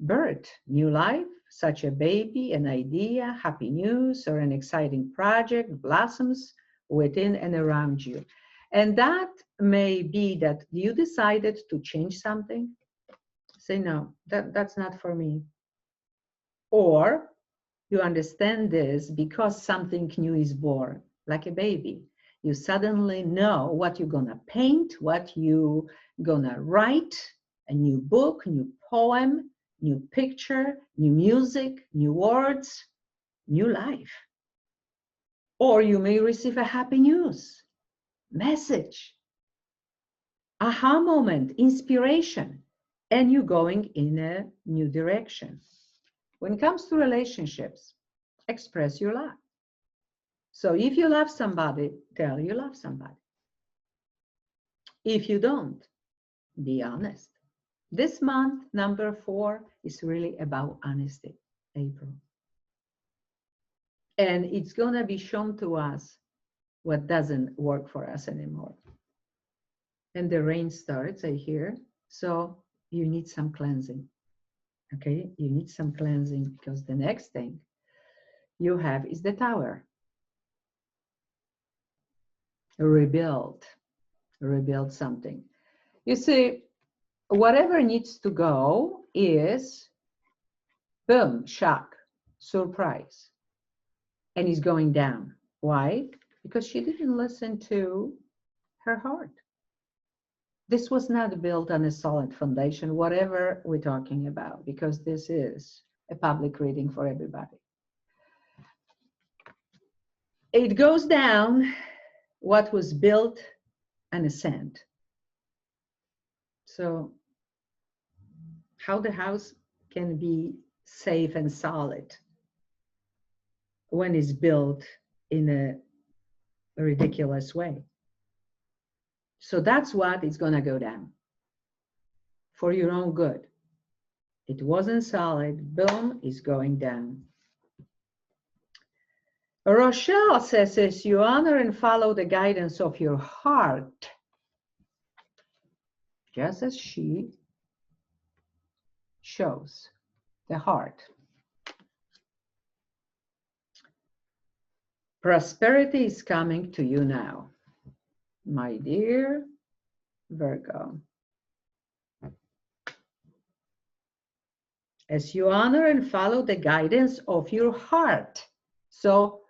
birth, new life, such a baby, an idea, happy news, or an exciting project blossoms within and around you. And that may be that you decided to change something. Say, no, that's not for me. Or you understand this because something new is born, like a baby. You suddenly know what you're gonna paint, what you're gonna write, a new book, new poem, new picture, new music, new words, new life. Or you may receive a happy news message. aha moment, inspiration, and you're going in a new direction. When it comes to relationships, express your love. So if you love somebody, tell you love somebody. If you don't, be honest. This month, number 4, is really about honesty, April. And it's going to be shown to us what doesn't work for us anymore. And the rain starts, I hear. So you need some cleansing. Okay, you need some cleansing because the next thing you have is the Tower. Rebuild something. You see, whatever needs to go is boom, shock, surprise, and is going down. Why? Because she didn't listen to her heart. This was not built on a solid foundation, whatever we're talking about, because this is a public reading for everybody. It goes down what was built on a sand. So how the house can be safe and solid when it's built in a ridiculous way. So that's what is going to go down for your own good. It wasn't solid, boom, is going down. Rochelle says, as you honor and follow the guidance of your heart, just as she shows the heart, prosperity is coming to you now, my dear Virgo. As you honor and follow the guidance of your heart. So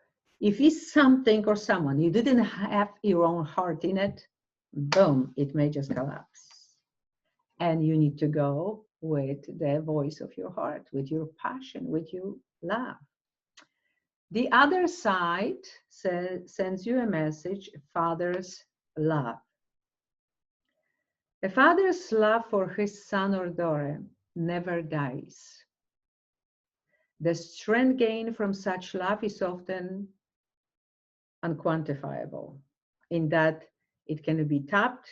if it's something or someone you didn't have your own heart in it, boom, it may just collapse. And you need to go with the voice of your heart, with your passion, with your love. The other side sends you a message, father's love. A father's love for his son or daughter never dies. The strength gained from such love is often unquantifiable, in that it can be tapped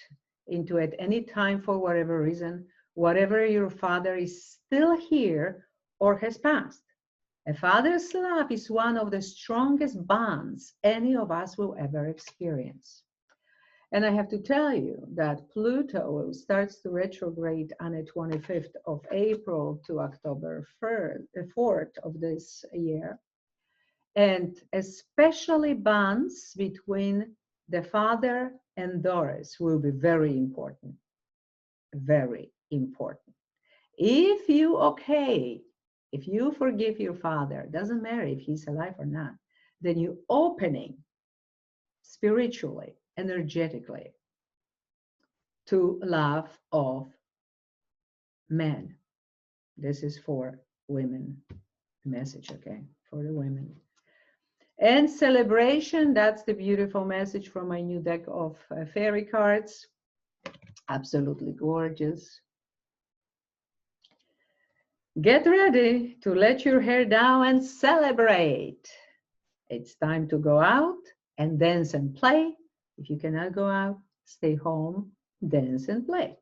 into at any time for whatever reason, whatever your father is still here or has passed. A father's love is one of the strongest bonds any of us will ever experience. And I have to tell you that Pluto starts to retrograde on the 25th of April to October 4th of this year. And especially bonds between the father and daughters will be very important. Very important. If you forgive your father, doesn't matter if he's alive or not, then you're opening spiritually, energetically, to love of men. This is for women message, okay, for the women. And celebration, that's the beautiful message from my new deck of fairy cards. Absolutely gorgeous. Get ready to let your hair down and celebrate. It's time to go out and dance and play. If you cannot go out, stay home, dance and play.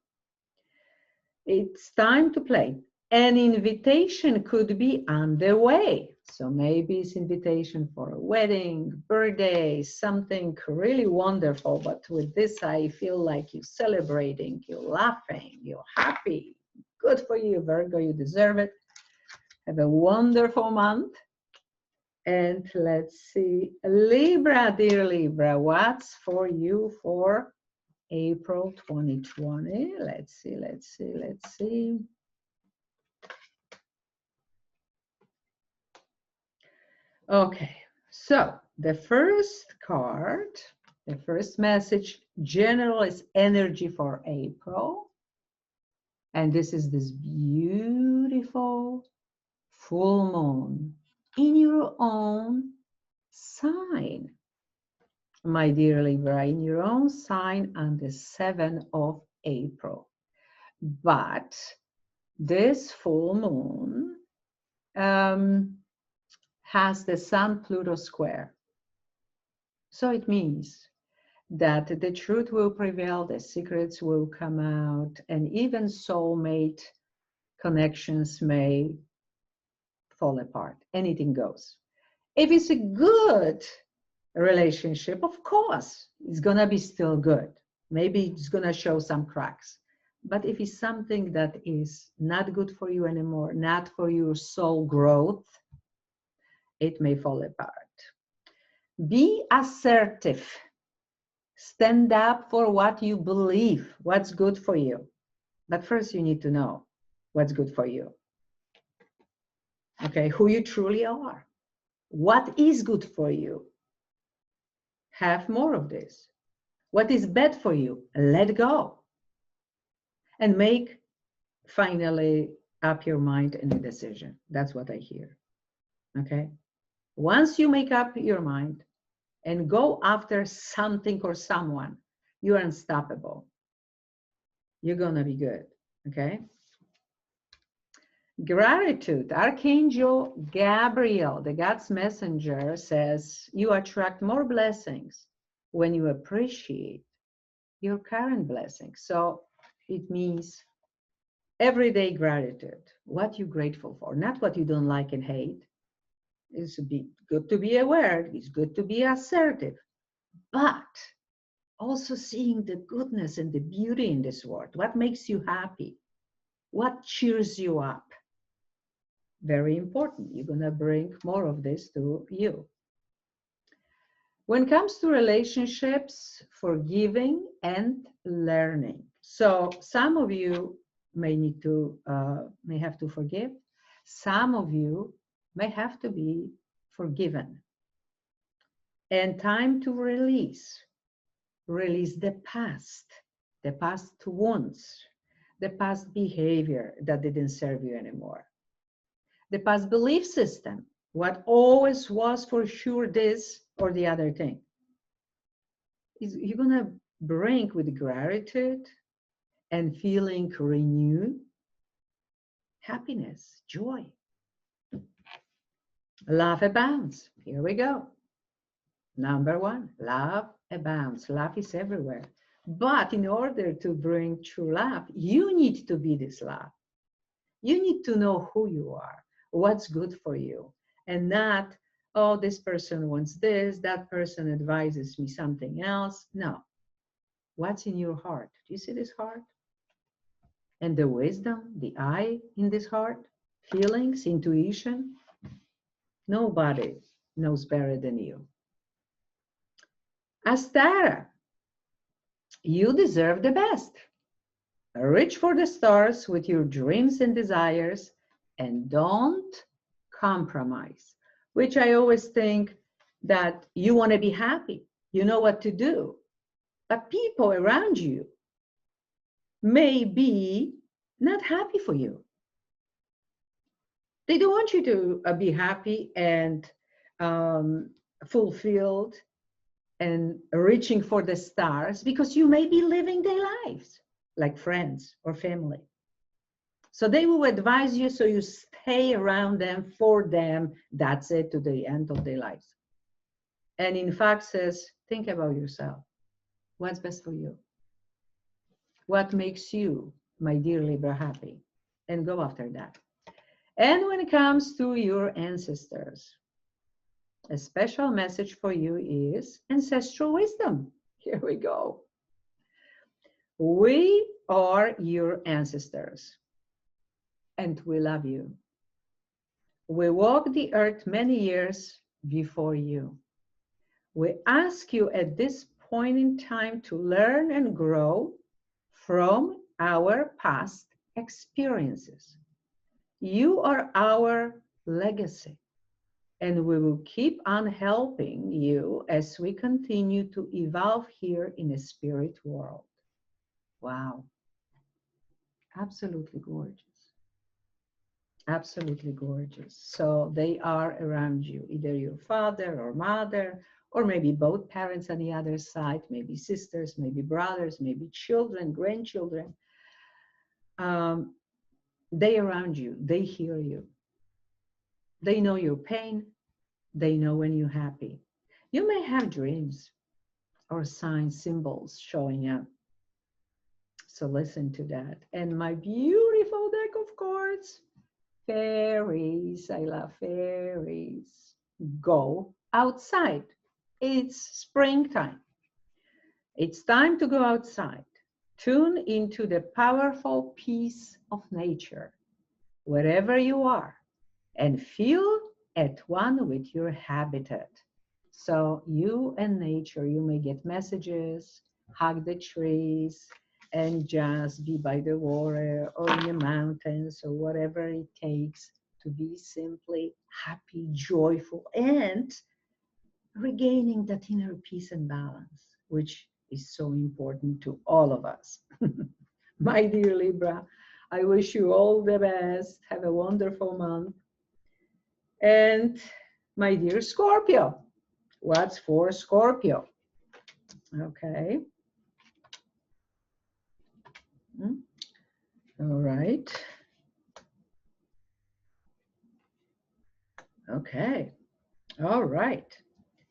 It's time to play. An invitation could be on the way. So maybe it's invitation for a wedding, birthday, something really wonderful. But with this, I feel like you're celebrating, you're laughing, you're happy. Good for you, Virgo, you deserve it. Have a wonderful month. And let's see, Libra, dear Libra, what's for you for April 2020? Let's see. Okay, so the first card, the first message, general, is energy for April. And this is this beautiful full moon in your own sign. My dear Libra, in your own sign on the 7th of April. But this full moon has the Sun-Pluto square. So it means that the truth will prevail, the secrets will come out, and even soulmate connections may fall apart. Anything goes. If it's a good relationship, of course, it's going to be still good. Maybe it's going to show some cracks. But if it's something that is not good for you anymore, not for your soul growth, it may fall apart. Be assertive. Stand up for what you believe, what's good for you. But first you need to know what's good for you. Okay, who you truly are. What is good for you? Have more of this. What is bad for you? Let go. And make finally up your mind and a decision. That's what I hear. Okay? Once you make up your mind and go after something or someone, you're unstoppable. You're going to be good. Okay? Gratitude. Archangel Gabriel, the God's messenger, says you attract more blessings when you appreciate your current blessings. So it means everyday gratitude. What you're grateful for, not what you don't like and hate. It's good to be aware. It's good to be assertive. But also seeing the goodness and the beauty in this world. What makes you happy? What cheers you up? Very important. You're going to bring more of this to you. When it comes to relationships, forgiving and learning. So some of you may have to forgive. Some of you may have to be forgiven. And time to release the past wounds, the past behavior that didn't serve you anymore. The past belief system, what always was for sure this or the other thing. You're going to bring with gratitude and feeling renewed, happiness, joy. Love abounds. Here we go. Number one, love abounds. Love is everywhere. But in order to bring true love, you need to be this love. You need to know who you are, what's good for you, and not, oh, this person wants this, that person advises me something else. No. What's in your heart? Do you see this heart? And the wisdom, the eye in this heart, feelings, intuition. Nobody knows better than you. Astara, you deserve the best. Reach for the stars with your dreams and desires and don't compromise, which I always think that you want to be happy. You know what to do. But people around you may be not happy for you. They don't want you to be happy and fulfilled and reaching for the stars because you may be living their lives like friends or family. So they will advise you so you stay around them, for them. That's it, to the end of their lives. And in fact says, think about yourself. What's best for you? What makes you, my dear Libra, happy? And go after that. And when it comes to your ancestors, a special message for you is ancestral wisdom. Here we go. We are your ancestors, and we love you. We walked the earth many years before you. We ask you at this point in time to learn and grow from our past experiences. You are our legacy, and we will keep on helping you as we continue to evolve here in the spirit world. Wow. Absolutely gorgeous. Absolutely gorgeous. So they are around you, either your father or mother or maybe both parents on the other side, maybe sisters, maybe brothers, maybe children, grandchildren. They around you, they hear you. They know your pain. They know when you're happy. You may have dreams or signs, symbols showing up. So listen to that. And my beautiful deck of cards, fairies. I love fairies. Go outside. It's springtime. It's time to go outside. Tune into the powerful peace of nature, wherever you are, and feel at one with your habitat. So you and nature, you may get messages, hug the trees, and just be by the water or in the mountains or whatever it takes to be simply happy, joyful, and regaining that inner peace and balance, which is so important to all of us. My dear Libra, I wish you all the best. Have a wonderful month. And my dear Scorpio, what's for Scorpio? Okay. All right. Okay. All right.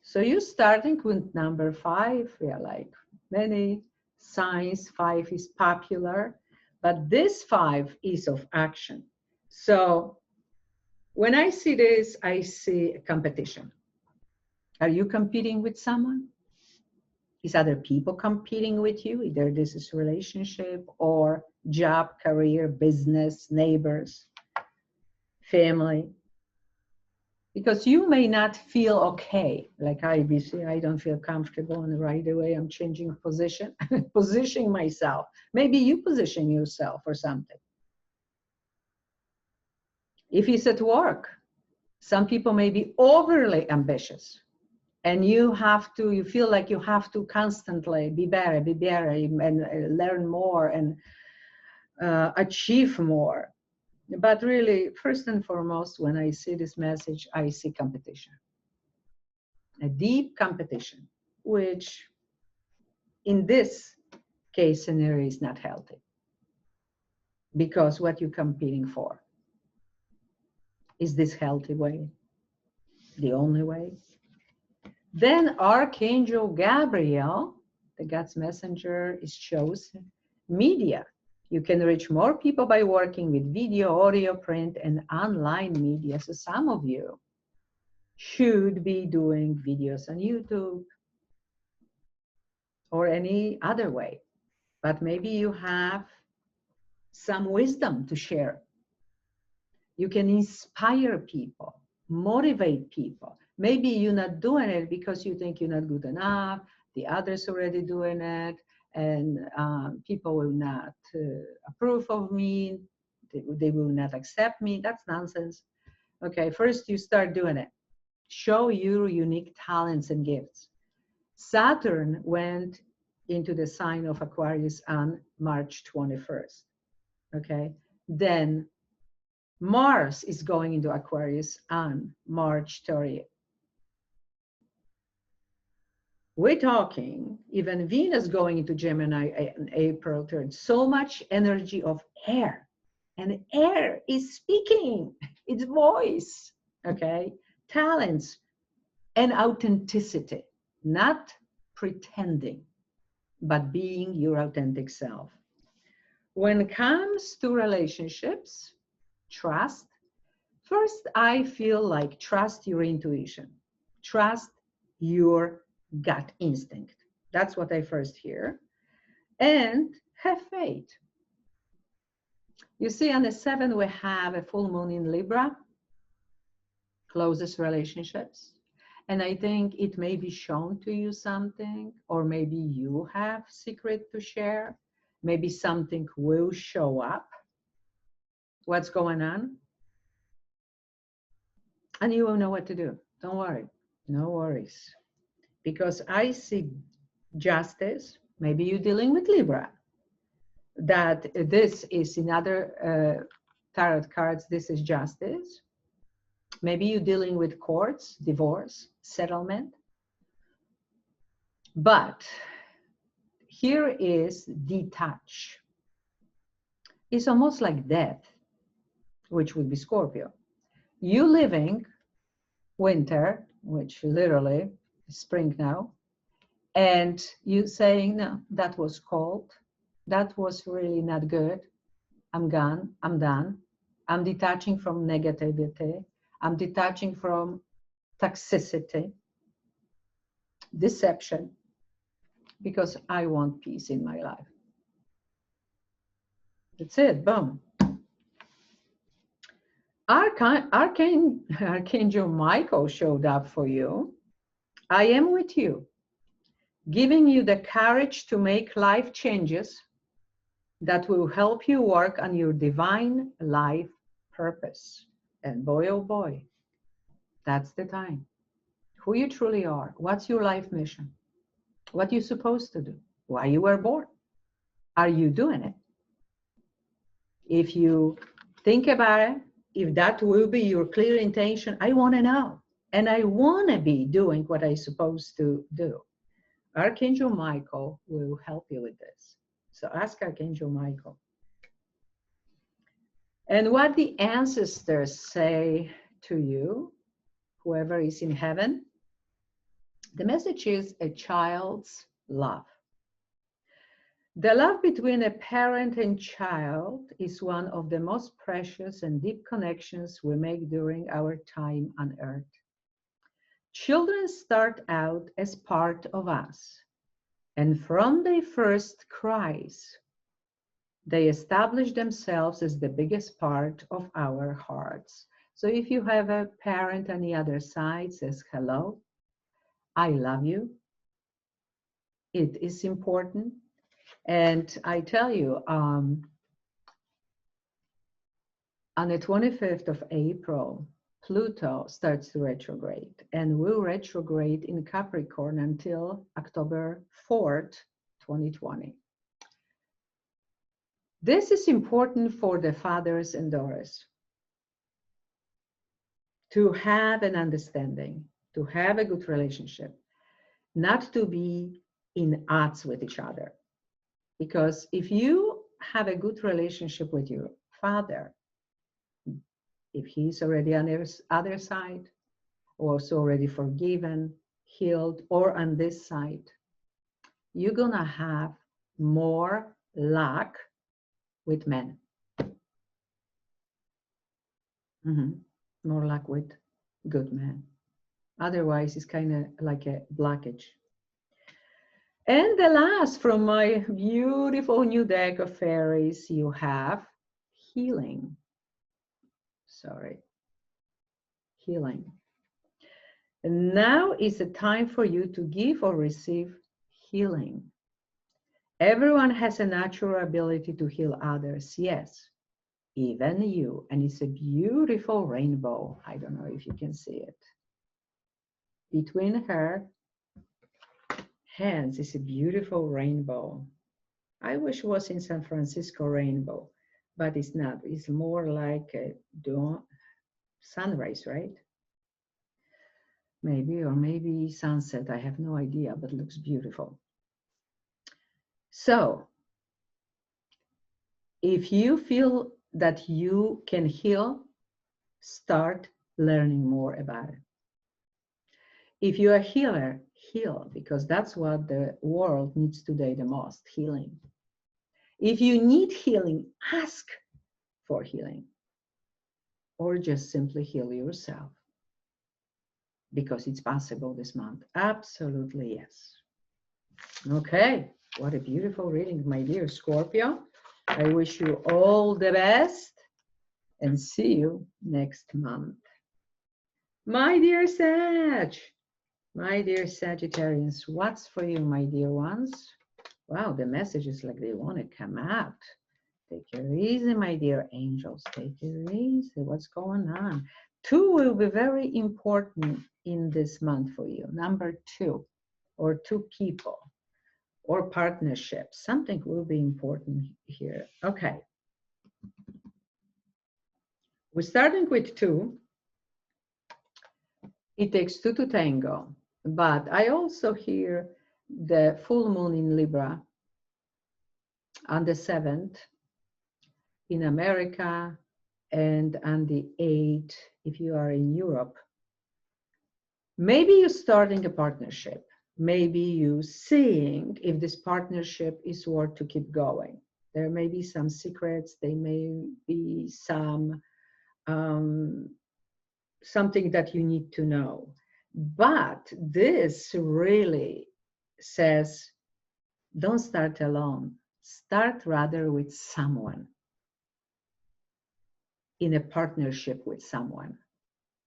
So you're starting with number 5. Yeah, like many signs, 5 is popular, but this 5 is of action. So when I see this, I see a competition. Are you competing with someone? Is other people competing with you? Either this is relationship or job, career, business, neighbors, family. Because you may not feel okay, like I don't feel comfortable, and right away I'm changing position, positioning myself. Maybe you position yourself or something. If it's at work, some people may be overly ambitious, and you feel like you have to constantly be better, and learn more and achieve more. But really, first and foremost, when I see this message, I see competition. A deep competition, which in this case scenario is not healthy. Because what you're competing for? Is this healthy way? The only way? Then Archangel Gabriel, the God's messenger, is chosen. Media. You can reach more people by working with video, audio, print, and online media. So some of you should be doing videos on YouTube or any other way. But maybe you have some wisdom to share. You can inspire people, motivate people. Maybe you're not doing it because you think you're not good enough, the others already doing it, and people will not approve of me, they will not accept me. That's nonsense. Okay, first you start doing it. Show your unique talents and gifts. Saturn went into the sign of Aquarius on March 21st. Okay, then Mars is going into Aquarius on March 30th. We're talking, even Venus going into Gemini on April 3rd. So much energy of air. And air is speaking, its voice, okay? Talents and authenticity, not pretending, but being your authentic self. When it comes to relationships, trust. First, I feel like trust your intuition. Trust your gut instinct. That's what I first hear. And have faith. You see, on the 7th, we have a full moon in Libra, closest relationships. And I think it may be shown to you something, or maybe you have secret to share. Maybe something will show up. What's going on? And you will know what to do. Don't worry. No worries. Because I see justice. Maybe you're dealing with Libra. That this is in other tarot cards, this is justice. Maybe you're dealing with courts, divorce, settlement. But here is detach. It's almost like death, which would be Scorpio. You living winter, which literally is spring now, and you saying, no, that was cold. That was really not good. I'm gone. I'm done. I'm detaching from negativity. I'm detaching from toxicity, deception, because I want peace in my life. That's it. Boom. Archangel Michael showed up for you. I am with you, giving you the courage to make life changes that will help you work on your divine life purpose. And boy, oh boy, that's the time. Who you truly are. What's your life mission? What you're supposed to do? Why you were born? Are you doing it? If you think about it, if that will be your clear intention, I want to know. And I want to be doing what I'm supposed to do. Archangel Michael will help you with this. So ask Archangel Michael. And what the ancestors say to you, whoever is in heaven, the message is a child's love. The love between a parent and child is one of the most precious and deep connections we make during our time on earth. Children start out as part of us, and from their first cries, they establish themselves as the biggest part of our hearts. So if you have a parent on the other side says, hello, I love you, it is important. And I tell you, on the 25th of April, Pluto starts to retrograde and will retrograde in Capricorn until October 4th, 2020. This is important for the fathers and daughters to have an understanding, to have a good relationship, not to be in odds with each other. Because if you have a good relationship with your father, if he's already on the other side, or also already forgiven, healed, or on this side, you're gonna have more luck with men. More luck with good men. Otherwise, it's kind of like a blockage. And the last from my beautiful new deck of fairies, you have healing. Healing. And now is the time for you to give or receive healing. Everyone has a natural ability to heal others, yes, even you. And it's a beautiful rainbow. I don't know if you can see it. Between her hands is a beautiful rainbow. I wish it was in San Francisco rainbow, but it's not. It's more like a dawn, sunrise, right? Maybe, or maybe sunset. I have no idea, but it looks beautiful. So, if you feel that you can heal, start learning more about it. If you're a healer, heal, because that's what the world needs today the most, healing. If you need healing, ask for healing, or just simply heal yourself, because it's possible this month. Absolutely, yes. Okay, what a beautiful reading, my dear Scorpio. I wish you all the best and see you next month. My dear Sag, my dear Sagittarians, what's for you, my dear ones? Wow, the message is like they want to come out. Take it easy, my dear angels. Take it easy. What's going on? 2 will be very important in this month for you. Number 2, or 2 people, or partnerships. Something will be important here. Okay. We're starting with 2. It takes 2 to tango. But I also hear the full moon in Libra on the 7th in America, and on the 8th if you are in Europe. Maybe you're starting a partnership. Maybe you seeing if this partnership is worth to keep going. There may be some secrets. There may be some something that you need to know. But this really says, don't start alone. Start rather with someone, in a partnership with someone.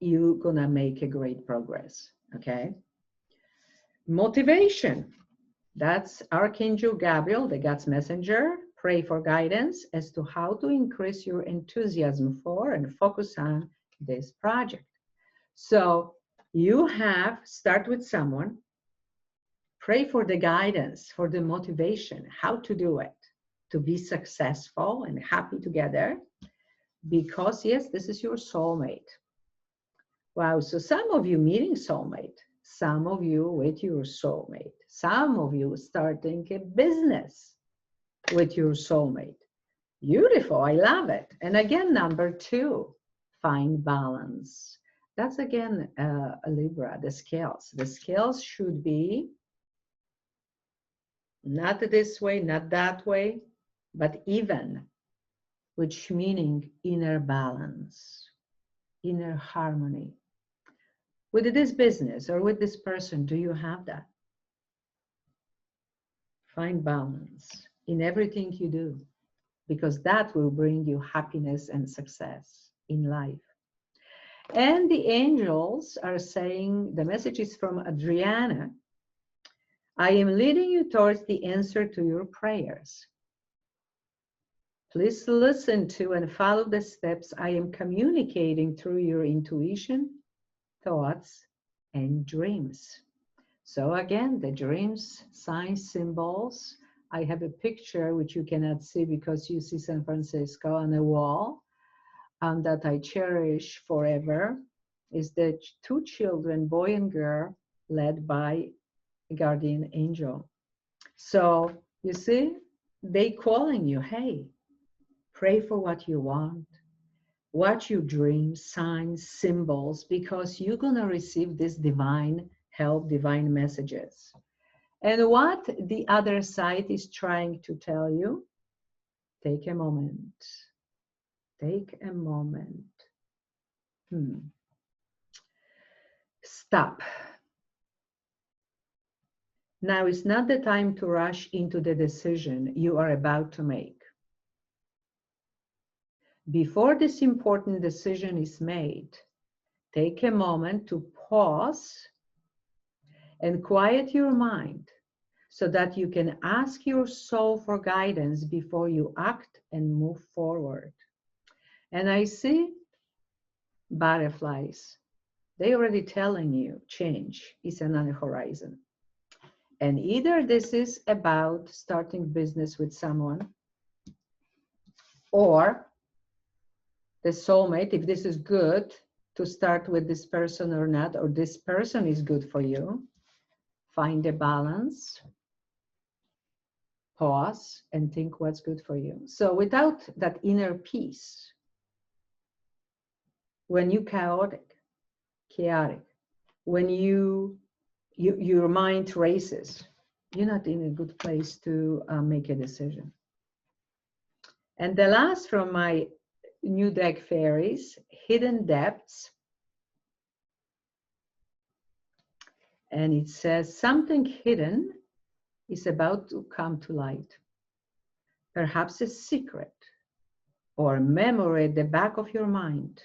You're gonna make a great progress, okay? Motivation, that's Archangel Gabriel, the God's messenger. Pray for guidance as to how to increase your enthusiasm for and focus on this project. So you have, start with someone, pray for the guidance, for the motivation, how to do it, to be successful and happy together, because yes, this is your soulmate. Wow, so some of you meeting soulmate, some of you with your soulmate, some of you starting a business with your soulmate. Beautiful, I love it. And again, number 2, find balance. That's again a Libra, the scales. The scales should be not this way, not that way, but even, which meaning inner balance, inner harmony. With this business or with this person, do you have that? Find balance in everything you do, because that will bring you happiness and success in life. And the angels are saying, the message is from Adriana, I am leading you towards the answer to your prayers. Please listen to and follow the steps I am communicating through your intuition, thoughts, and dreams. So again, the dreams, signs, symbols. I have a picture which you cannot see because you see San Francisco on a wall, that I cherish forever, is the 2 children, boy and girl, led by a guardian angel. So you see, they calling you, hey, pray for what you want, what you dream, signs, symbols, because you're gonna receive this divine help, divine messages. And what the other side is trying to tell you, take a moment. Take a moment. Stop. Now is not the time to rush into the decision you are about to make. Before this important decision is made, take a moment to pause and quiet your mind so that you can ask your soul for guidance before you act and move forward. And I see butterflies. They're already telling you change is on the horizon. And either this is about starting business with someone, or the soulmate, if this is good to start with this person or not, or this person is good for you, find a balance, pause, and think what's good for you. So without that inner peace, when you're chaotic, when your mind races, you're not in a good place to make a decision. And the last from my new deck fairies, Hidden Depths. And it says something hidden is about to come to light. Perhaps a secret or memory at the back of your mind.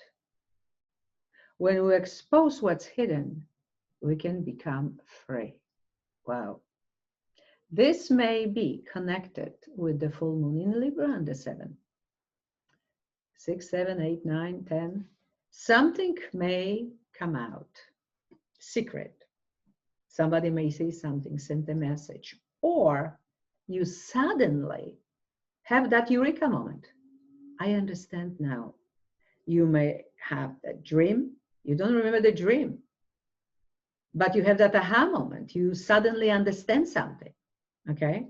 When we expose what's hidden, we can become free. Wow. This may be connected with the full moon in Libra and the 7. 6, 7, 8, 9, 10. Something may come out. Secret. Somebody may say something, send a message. Or you suddenly have that eureka moment. I understand now. You may have a dream. You don't remember the dream. But you have that aha moment. You suddenly understand something, okay?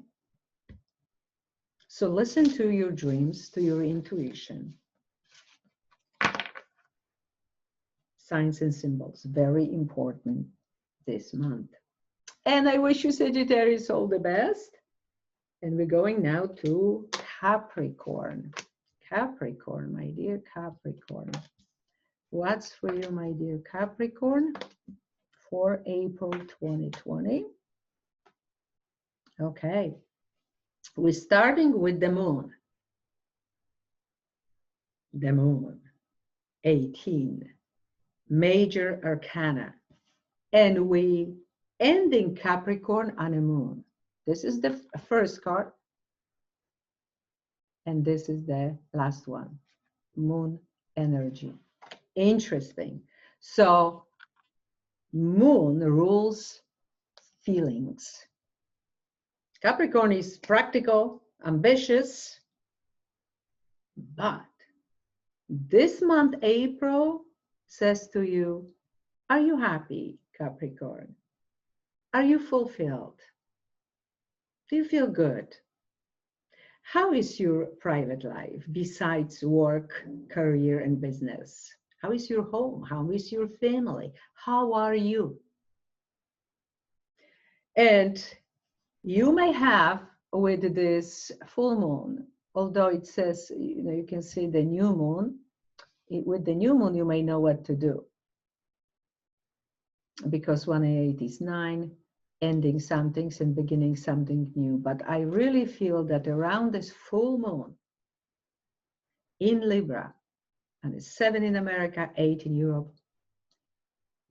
So listen to your dreams, to your intuition. Signs and symbols, very important this month. And I wish you, Sagittarius, all the best. And we're going now to Capricorn. Capricorn, my dear Capricorn. What's for you, my dear Capricorn, for April 2020? Okay. We're starting with the moon. The moon, 18, major arcana. And we ending Capricorn on a moon. This is the first card. And this is the last one, moon energy. Interesting. So moon rules feelings. Capricorn is practical, ambitious, but this month, April, says to you, are you happy, Capricorn? Are you fulfilled? Do you feel good? How is your private life besides work, career, and business? How is your home? How is your family? How are you? And you may have with this full moon, although it says, you know, you can see the new moon. With the new moon, you may know what to do. Because 1 and 8 is 9, ending some things and beginning something new. But I really feel that around this full moon in Libra, and it's 7 in America, 8 in Europe,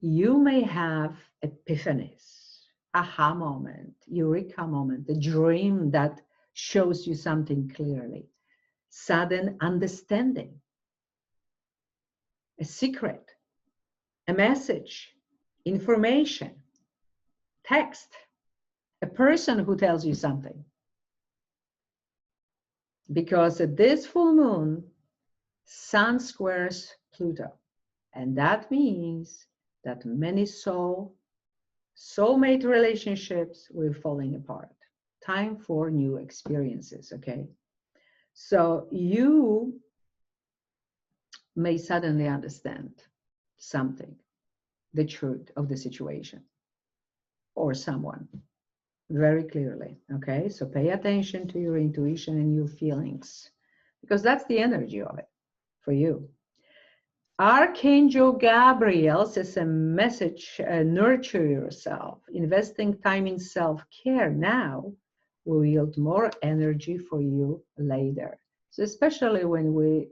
you may have epiphanies, aha moment, eureka moment, a dream that shows you something clearly, sudden understanding, a secret, a message, information, text, a person who tells you something. Because at this full moon, Sun squares Pluto. And that means that many soulmate relationships will falling apart. Time for new experiences, okay? So you may suddenly understand something, the truth of the situation or someone very clearly, okay? So pay attention to your intuition and your feelings because that's the energy of it for you. Archangel Gabriel says a message, nurture yourself. Investing time in self-care now will yield more energy for you later. So especially when we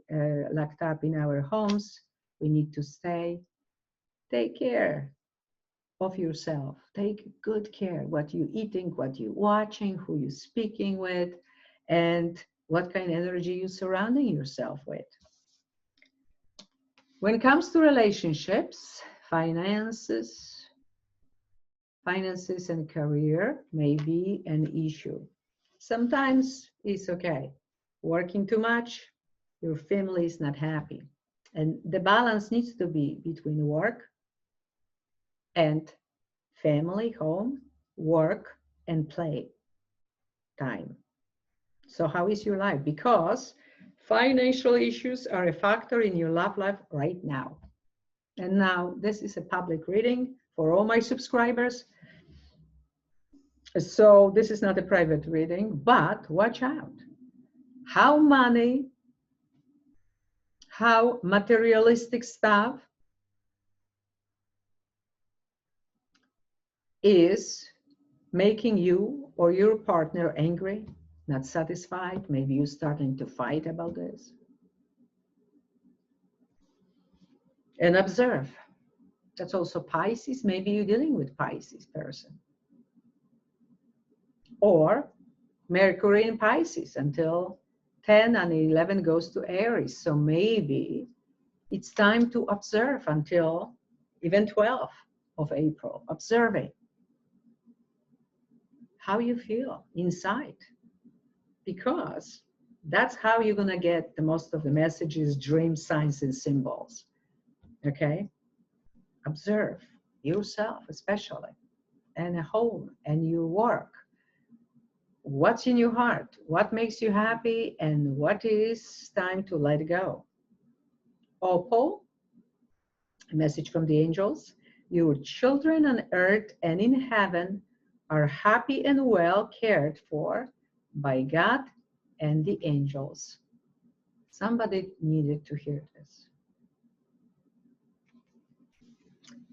locked up in our homes, we need to take care of yourself. Take good care what you're eating, what you're watching, who you're speaking with, and what kind of energy you're surrounding yourself with. When it comes to relationships, finances and career may be an issue. Sometimes it's okay. Working too much, your family is not happy. And the balance needs to be between work and family, home, work, and play time. So how is your life? Because financial issues are a factor in your love life right now. And now this is a public reading for all my subscribers. So this is not a private reading, but watch out. How money, how materialistic stuff is making you or your partner angry, not satisfied. Maybe you're starting to fight about this. And observe. That's also Pisces. Maybe you're dealing with Pisces person. Or Mercury in Pisces until 10 and 11 goes to Aries. So maybe it's time to observe until even 12 of April. Observing how you feel inside. Because that's how you're going to get the most of the messages, dreams, signs, and symbols. Okay? Observe. yourself especially, and a home, and your work. What's in your heart? What makes you happy? And what is time to let go? Opal, a message from the angels. Your children on earth and in heaven are happy and well cared for by God and the angels. Somebody needed to hear this.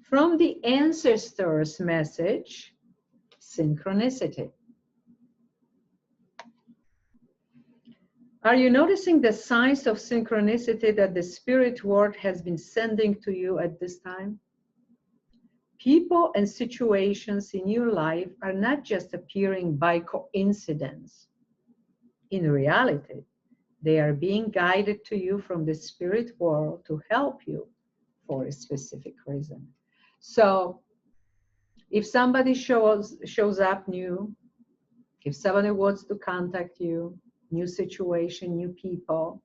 From the ancestors' message, synchronicity. Are you noticing the signs of synchronicity that the spirit world has been sending to you at this time? People and situations in your life are not just appearing by coincidence. In reality, they are being guided to you from the spirit world to help you for a specific reason. So if somebody shows up new, if somebody wants to contact you, new situation, new people,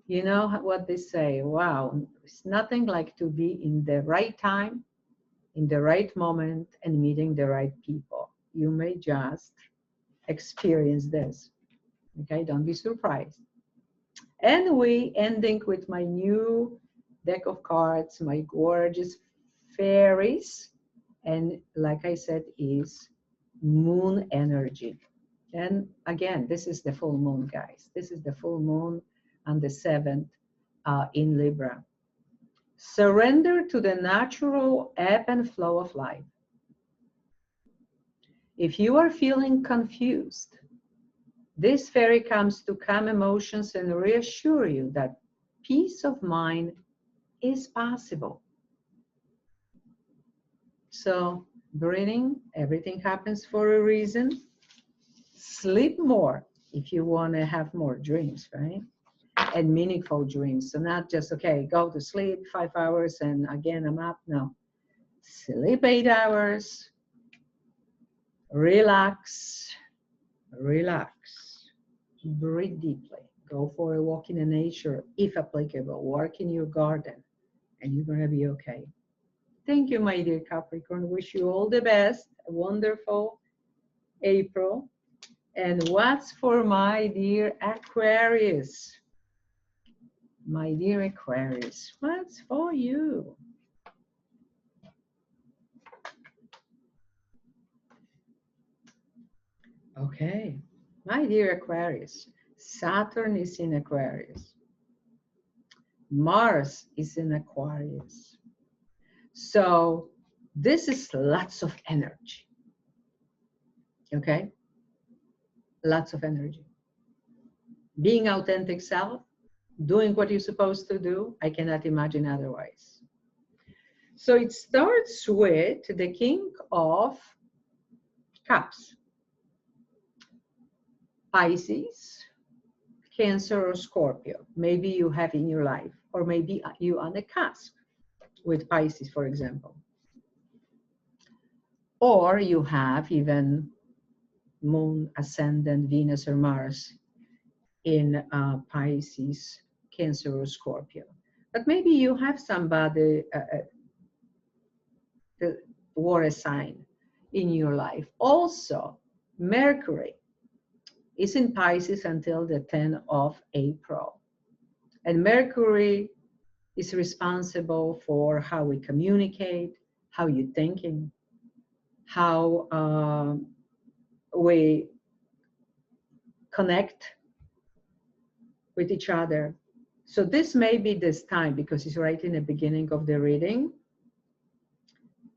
you know what they say, wow, it's nothing like to be in the right time, in the right moment, and meeting the right people. You may just experience this. Okay, don't be surprised. And we ending with my new deck of cards, my gorgeous fairies, and like I said, is moon energy. And again, this is the full moon, guys. This is the full moon on the 7th in Libra. Surrender to the natural ebb and flow of life. If you are feeling confused, this fairy comes to calm emotions and reassure you that peace of mind is possible. So, breathing, everything happens for a reason. Sleep more if you want to have more dreams, right? And meaningful dreams. So not just, okay, go to sleep 5 hours and again I'm up. No. Sleep 8 hours. Relax. Relax. Breathe deeply. Go for a walk in the nature, if applicable. Work in your garden, and you're going to be okay. Thank you, my dear Capricorn. Wish you all the best. A wonderful April. And what's for my dear Aquarius? My dear Aquarius, what's for you? Okay, my dear Aquarius, Saturn is in Aquarius. Mars is in Aquarius. So this is lots of energy. Okay? Lots of energy. Being authentic self, doing what you're supposed to do, I cannot imagine otherwise. So it starts with the King of Cups. Pisces, Cancer, or Scorpio. Maybe you have in your life, or maybe you on the cusp with Pisces, for example. Or you have even Moon, Ascendant, Venus, or Mars in Pisces, Cancer, or Scorpio. But maybe you have somebody, the water sign in your life. Also, Mercury is in Pisces until the 10th of April. And Mercury is responsible for how we communicate, how you're thinking, how we connect with each other. So this may be this time, because it's right in the beginning of the reading.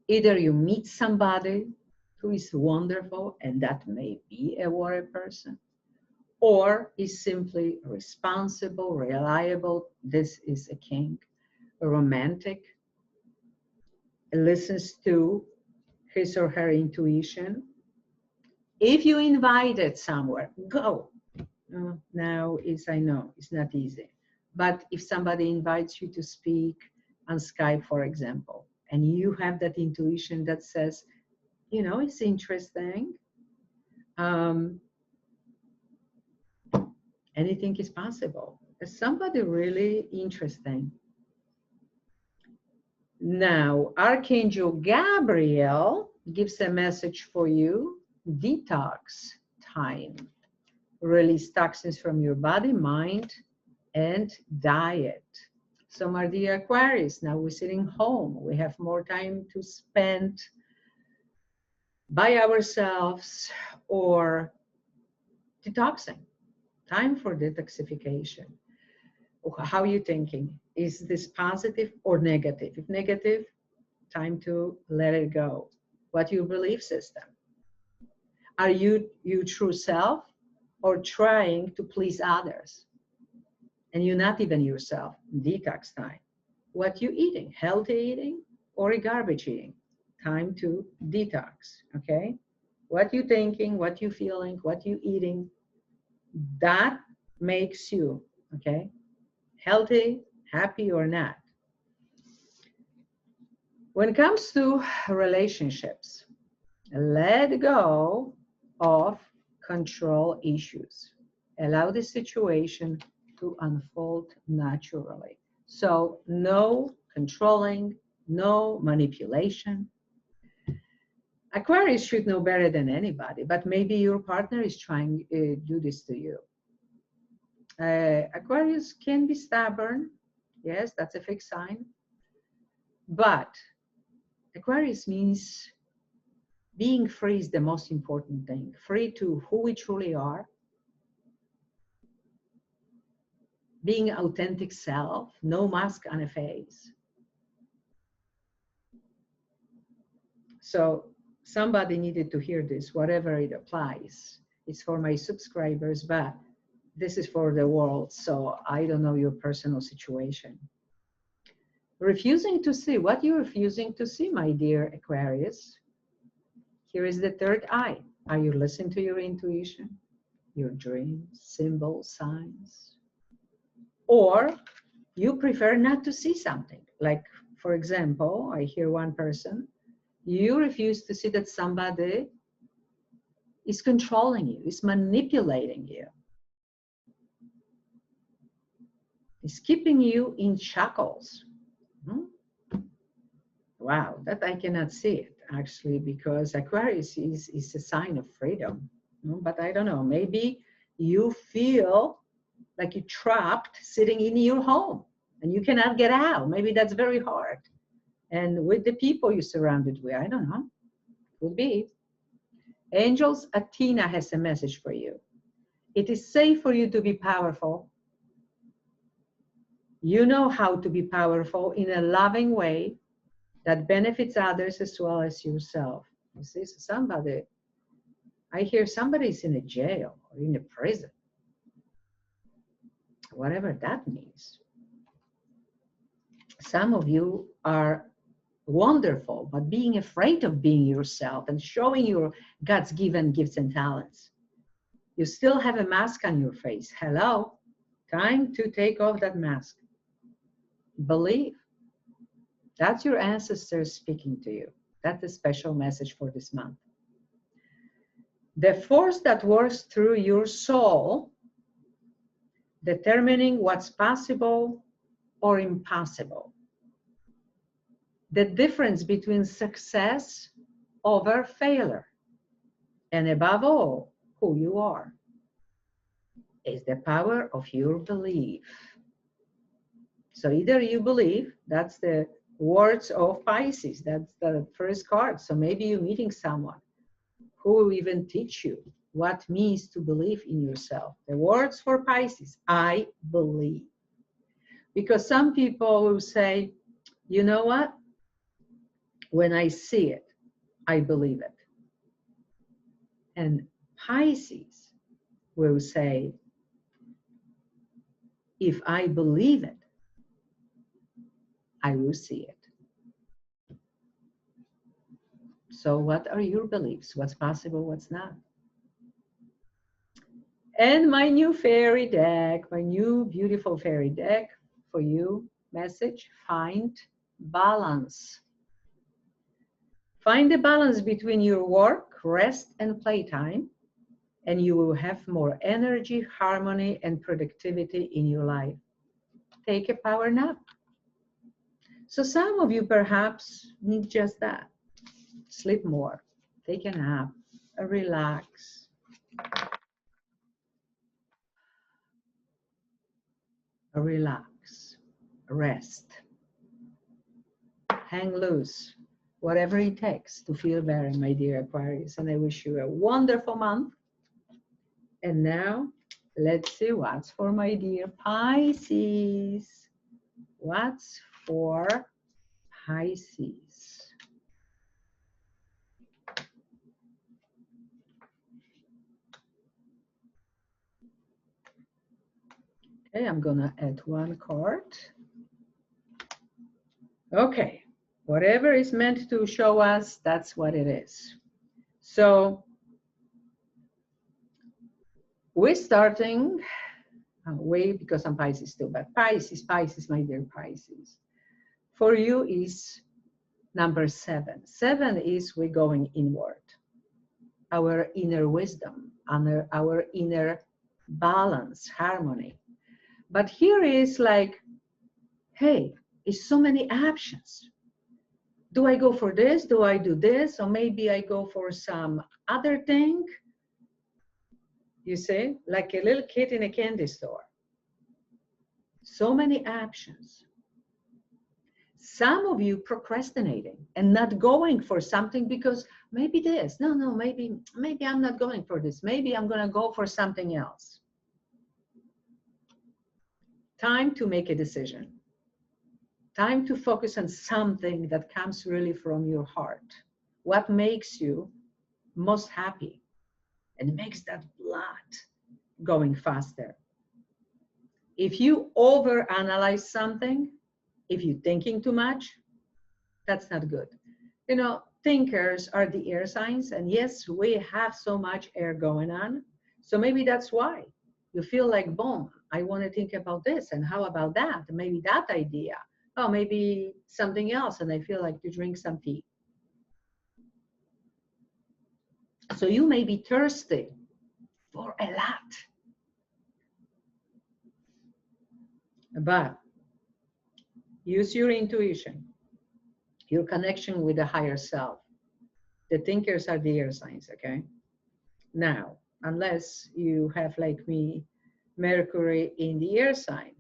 Either you meet somebody who is wonderful, and that may be a water person, or is simply responsible, reliable. This is a king, a romantic, listens to his or her intuition. If you invited somewhere, go. Now is, I know, it's not easy. But if somebody invites you to speak on Skype, for example, and you have that intuition that says, you know, it's interesting, anything is possible. There's somebody really interesting. Now, Archangel Gabriel gives a message for you. Detox time. Release toxins from your body, mind, and diet. So, my dear Aquarius, now we're sitting home. We have more time to spend by ourselves or detoxing. Time for detoxification. How are you thinking? Is this positive or negative? If negative, time to let it go. What your belief system? Are you your true self or trying to please others? And you're not even yourself. Detox time. What you eating? Healthy eating or garbage eating? Time to detox. Okay. What you thinking? What you feeling? What you eating? That makes you okay. Healthy, happy or not. When it comes to relationships, let go of control issues. Allow the situation to unfold naturally. So no controlling, no manipulation. Aquarius should know better than anybody, but maybe your partner is trying to do this to you. Aquarius can be stubborn. Yes, that's a fixed sign. But Aquarius means being free is the most important thing. Free to who we truly are. Being authentic self, no mask on a face. So somebody needed to hear this, whatever it applies. It's for my subscribers, but this is for the world, so I don't know your personal situation. Refusing to see. What you're refusing to see, my dear Aquarius? Here is the third eye. Are you listening to your intuition, your dreams, symbols, signs? Or you prefer not to see something? Like, for example, I hear one person, you refuse to see that somebody is controlling you, is manipulating you, is keeping you in shackles. Wow, that I cannot see it actually, because Aquarius is a sign of freedom. But I don't know, maybe you feel like you're trapped sitting in your home and you cannot get out. Maybe that's very hard. And with the people you're surrounded with, I don't know, could be. Angels, Athena has a message for you. It is safe for you to be powerful. You know how to be powerful in a loving way that benefits others as well as yourself. You see, so somebody, I hear somebody's in a jail or in a prison, whatever that means. Some of you are wonderful, but being afraid of being yourself and showing your God's given gifts and talents. You still have a mask on your face. Hello, time to take off that mask. Believe. That's your ancestors speaking to you. That's a special message for this month. The force that works through your soul, determining what's possible or impossible. The difference between success over failure, and above all, who you are, is the power of your belief. So either you believe, that's the words of Pisces, that's the first card. So maybe you're meeting someone who will even teach you what means to believe in yourself. The words for Pisces, I believe. Because some people will say, you know what? When I see it, I believe it. And Pisces will say, if I believe it, I will see it. So what are your beliefs? What's possible, what's not? And my new fairy deck, my new beautiful fairy deck for you, message, find balance. Find the balance between your work, rest, and playtime, and you will have more energy, harmony, and productivity in your life. Take a power nap. So some of you perhaps need just that. Sleep more, take a nap, relax. Relax, rest, hang loose, whatever it takes to feel better, my dear Aquarius. And I wish you a wonderful month. And now, let's see what's for my dear Pisces. What's for Pisces? Okay, I'm gonna add one card. Okay, whatever is meant to show us, that's what it is. So we're starting way, because I'm Pisces too, but Pisces, my dear Pisces. For you is number 7. 7 is we're going inward. Our inner wisdom, our inner balance, harmony. But here is like, hey, it's so many options. Do I go for this? Do I do this? Or maybe I go for some other thing? You see, like a little kid in a candy store. So many options. Some of you procrastinating and not going for something because maybe this, no, maybe I'm not going for this. Maybe I'm going to go for something else. Time to make a decision. Time to focus on something that comes really from your heart. What makes you most happy and makes that blood going faster. If you overanalyze something, if you're thinking too much, that's not good. You know, thinkers are the air signs, and yes, we have so much air going on. So maybe that's why you feel like, boom, I want to think about this, and how about that? Maybe that idea. Oh, maybe something else, and I feel like to drink some tea. So you may be thirsty for a lot. But use your intuition, your connection with the higher self. The thinkers are the air signs, okay? Now, unless you have, like me, Mercury in the air sign,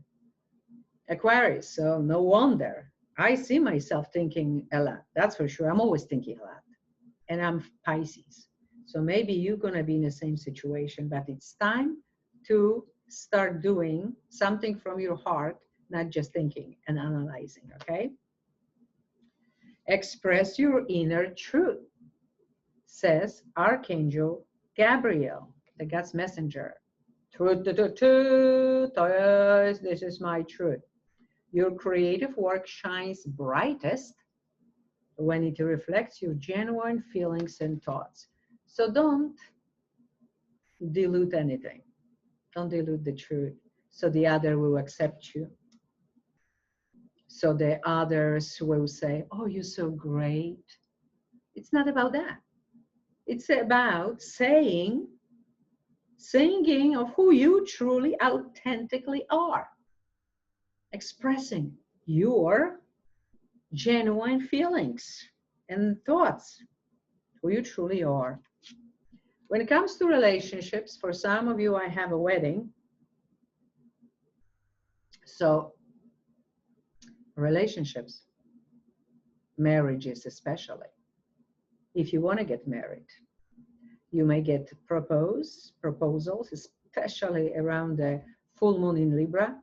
Aquarius, so no wonder. I see myself thinking a lot, that's for sure. I'm always thinking a lot. And I'm Pisces. So maybe you're going to be in the same situation, but it's time to start doing something from your heart, not just thinking and analyzing, okay? Express your inner truth, says Archangel Gabriel, the God's messenger. Truth, this is my truth. Your creative work shines brightest when it reflects your genuine feelings and thoughts. So don't dilute anything. Don't dilute the truth. So the other will accept you. So the others will say, oh, you're so great. It's not about that. It's about singing of who you truly, authentically are. Expressing your genuine feelings and thoughts, who you truly are. When it comes to relationships, for some of you, I have a wedding. So relationships, marriages especially, if you want to get married, you may get proposals, especially around the full moon in Libra.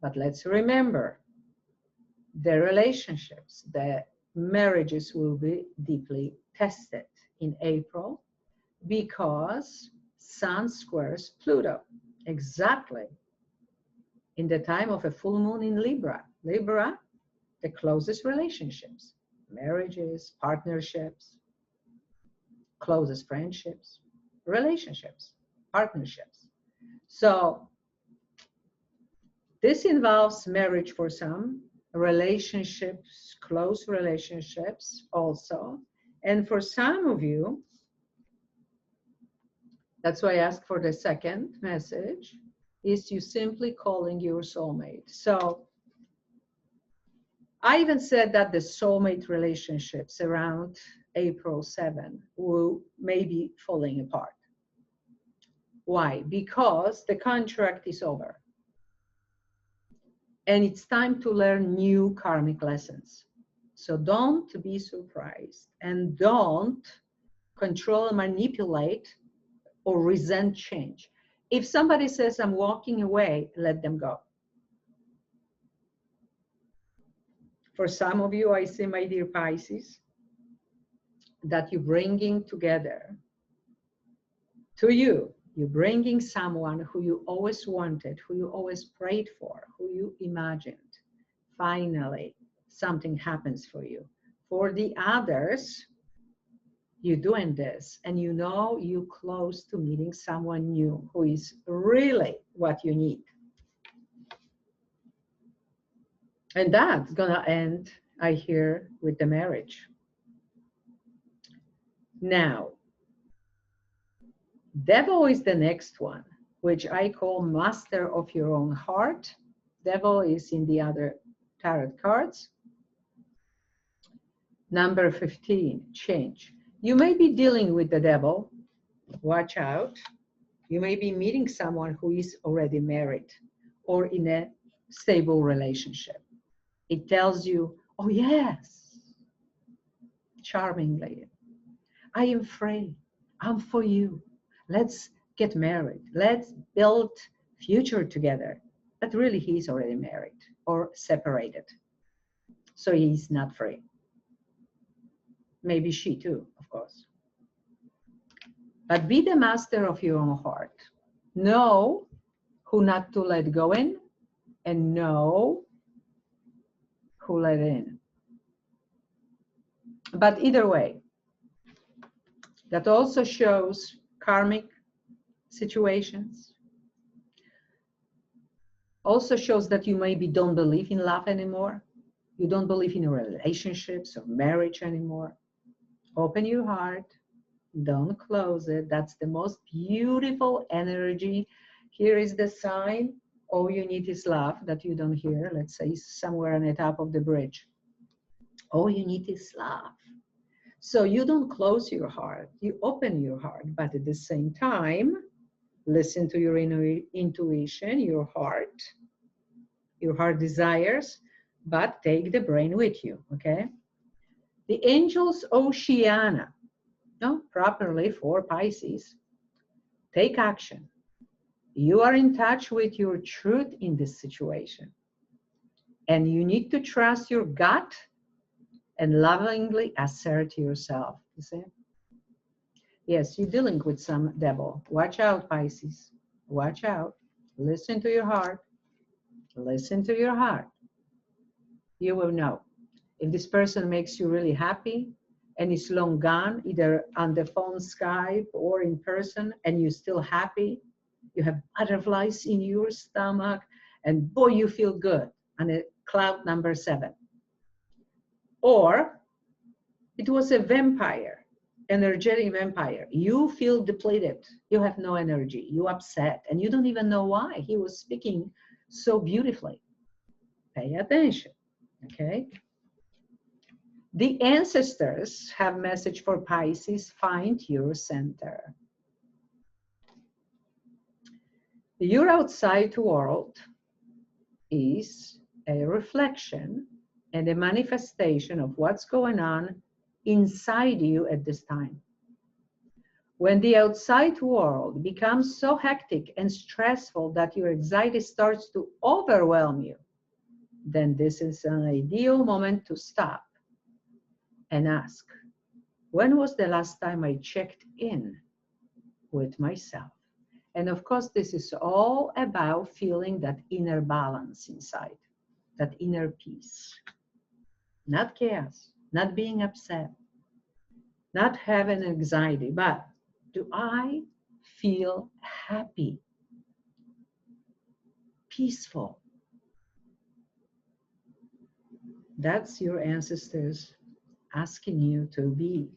But let's remember, the relationships, the marriages will be deeply tested in April because Sun squares Pluto exactly in the time of a full moon in Libra. Libra, the closest relationships, marriages, partnerships, closest friendships, relationships, partnerships. So this involves marriage for some, relationships, close relationships also. And for some of you, that's why I asked for the second message, is you simply calling your soulmate. So I even said that the soulmate relationships around April 7 will maybe falling apart. Why? Because the contract is over. And it's time to learn new karmic lessons. So don't be surprised and don't control, manipulate, or resent change. If somebody says, I'm walking away, let them go. For some of you, I see, my dear Pisces, that you're bringing together to you. You're bringing someone who you always wanted, who you always prayed for, who you imagined. Finally, something happens for you. For the others, you're doing this and you know you're close to meeting someone new who is really what you need. And that's gonna end, I hear, with the marriage. Now, Devil is the next one, which I call master of your own heart. Devil is in the other tarot cards. Number 15, change. You may be dealing with the devil. Watch out. You may be meeting someone who is already married or in a stable relationship. It tells you, oh yes, charmingly, I am free. I'm for you. Let's get married. Let's build future together. But really, he's already married or separated. So he's not free. Maybe she too, of course. But be the master of your own heart. Know who not to let go in and know who let in. But either way, that also shows karmic situations. Also shows that you maybe don't believe in love anymore. You don't believe in relationships or marriage anymore. Open your heart. Don't close it. That's the most beautiful energy. Here is the sign. All you need is love that you don't hear. Let's say somewhere on the top of the bridge. All you need is love. So you don't close your heart. You open your heart. But at the same time, listen to your intuition, your heart desires, but take the brain with you, okay? The angels Oceana, no, properly for Pisces, take action. You are in touch with your truth in this situation. And you need to trust your gut and lovingly assert yourself, you see? Yes, you're dealing with some devil. Watch out, Pisces. Watch out. Listen to your heart. Listen to your heart. You will know. If this person makes you really happy and is long gone, either on the phone, Skype, or in person, and you're still happy, you have butterflies in your stomach, and boy, you feel good on a cloud number 7. Or it was a vampire, energetic vampire. You feel depleted. You have no energy. You're upset, and you don't even know why. He was speaking so beautifully. Pay attention, okay? The ancestors have message for Pisces: find your center. Your outside world is a reflection and a manifestation of what's going on inside you at this time. When the outside world becomes so hectic and stressful that your anxiety starts to overwhelm you, then this is an ideal moment to stop and ask, when was the last time I checked in with myself? And of course, this is all about feeling that inner balance inside, that inner peace. Not chaos, not being upset, not having anxiety, but do I feel happy, peaceful? That's your ancestors asking you to be.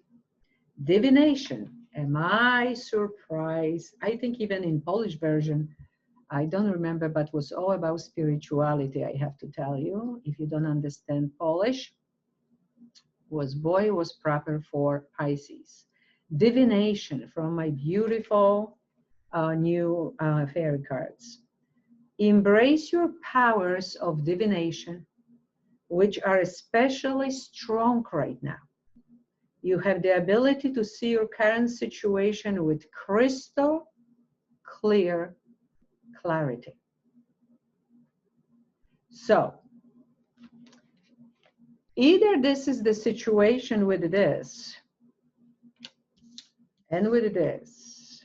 Divination. Am I surprised? I think even in Polish version, I don't remember, but it was all about spirituality, I have to tell you. If you don't understand Polish, was proper for Pisces. Divination from my beautiful new fairy cards. Embrace your powers of divination, which are especially strong right now. You have the ability to see your current situation with crystal clear clarity. So, either this is the situation with this, and with this,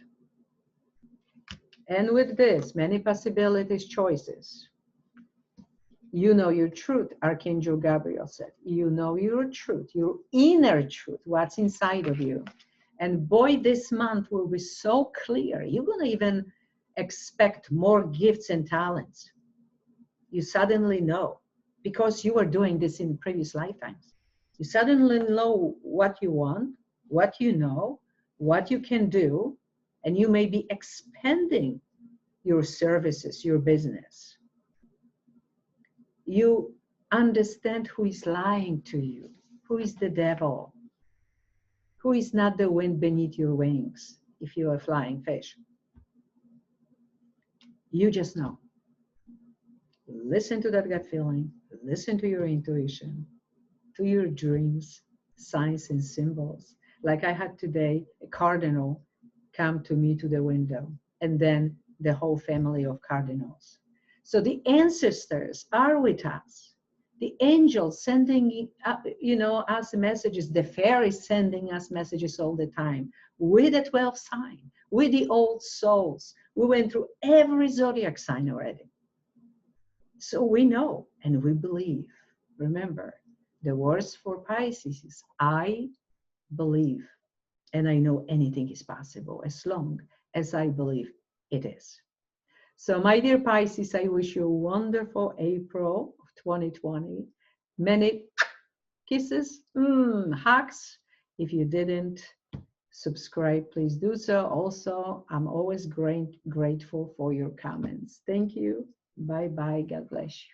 and with this, many possibilities, choices. You know your truth, Archangel Gabriel said. You know your truth, your inner truth, what's inside of you. And boy, this month will be so clear. You're going to even expect more gifts and talents. You suddenly know, because you were doing this in previous lifetimes. You suddenly know what you want, what you know, what you can do, and you may be expanding your services, your business. You understand who is lying to you, who is the devil, who is not the wind beneath your wings if you are a flying fish. You just know. Listen to that gut feeling, listen to your intuition, to your dreams, signs and symbols. Like I had today, a cardinal come to me to the window, and then the whole family of cardinals. So the ancestors are with us. The angels sending us messages, the fairies sending us messages all the time, with the 12th sign, with the old souls. We went through every zodiac sign already. So we know and we believe. Remember, the words for Pisces is I believe, and I know anything is possible as long as I believe it is. So my dear Pisces, I wish you a wonderful April of 2020. Many kisses, hugs. If you didn't subscribe, please do so. Also, I'm always grateful for your comments. Thank you. Bye-bye. God bless you.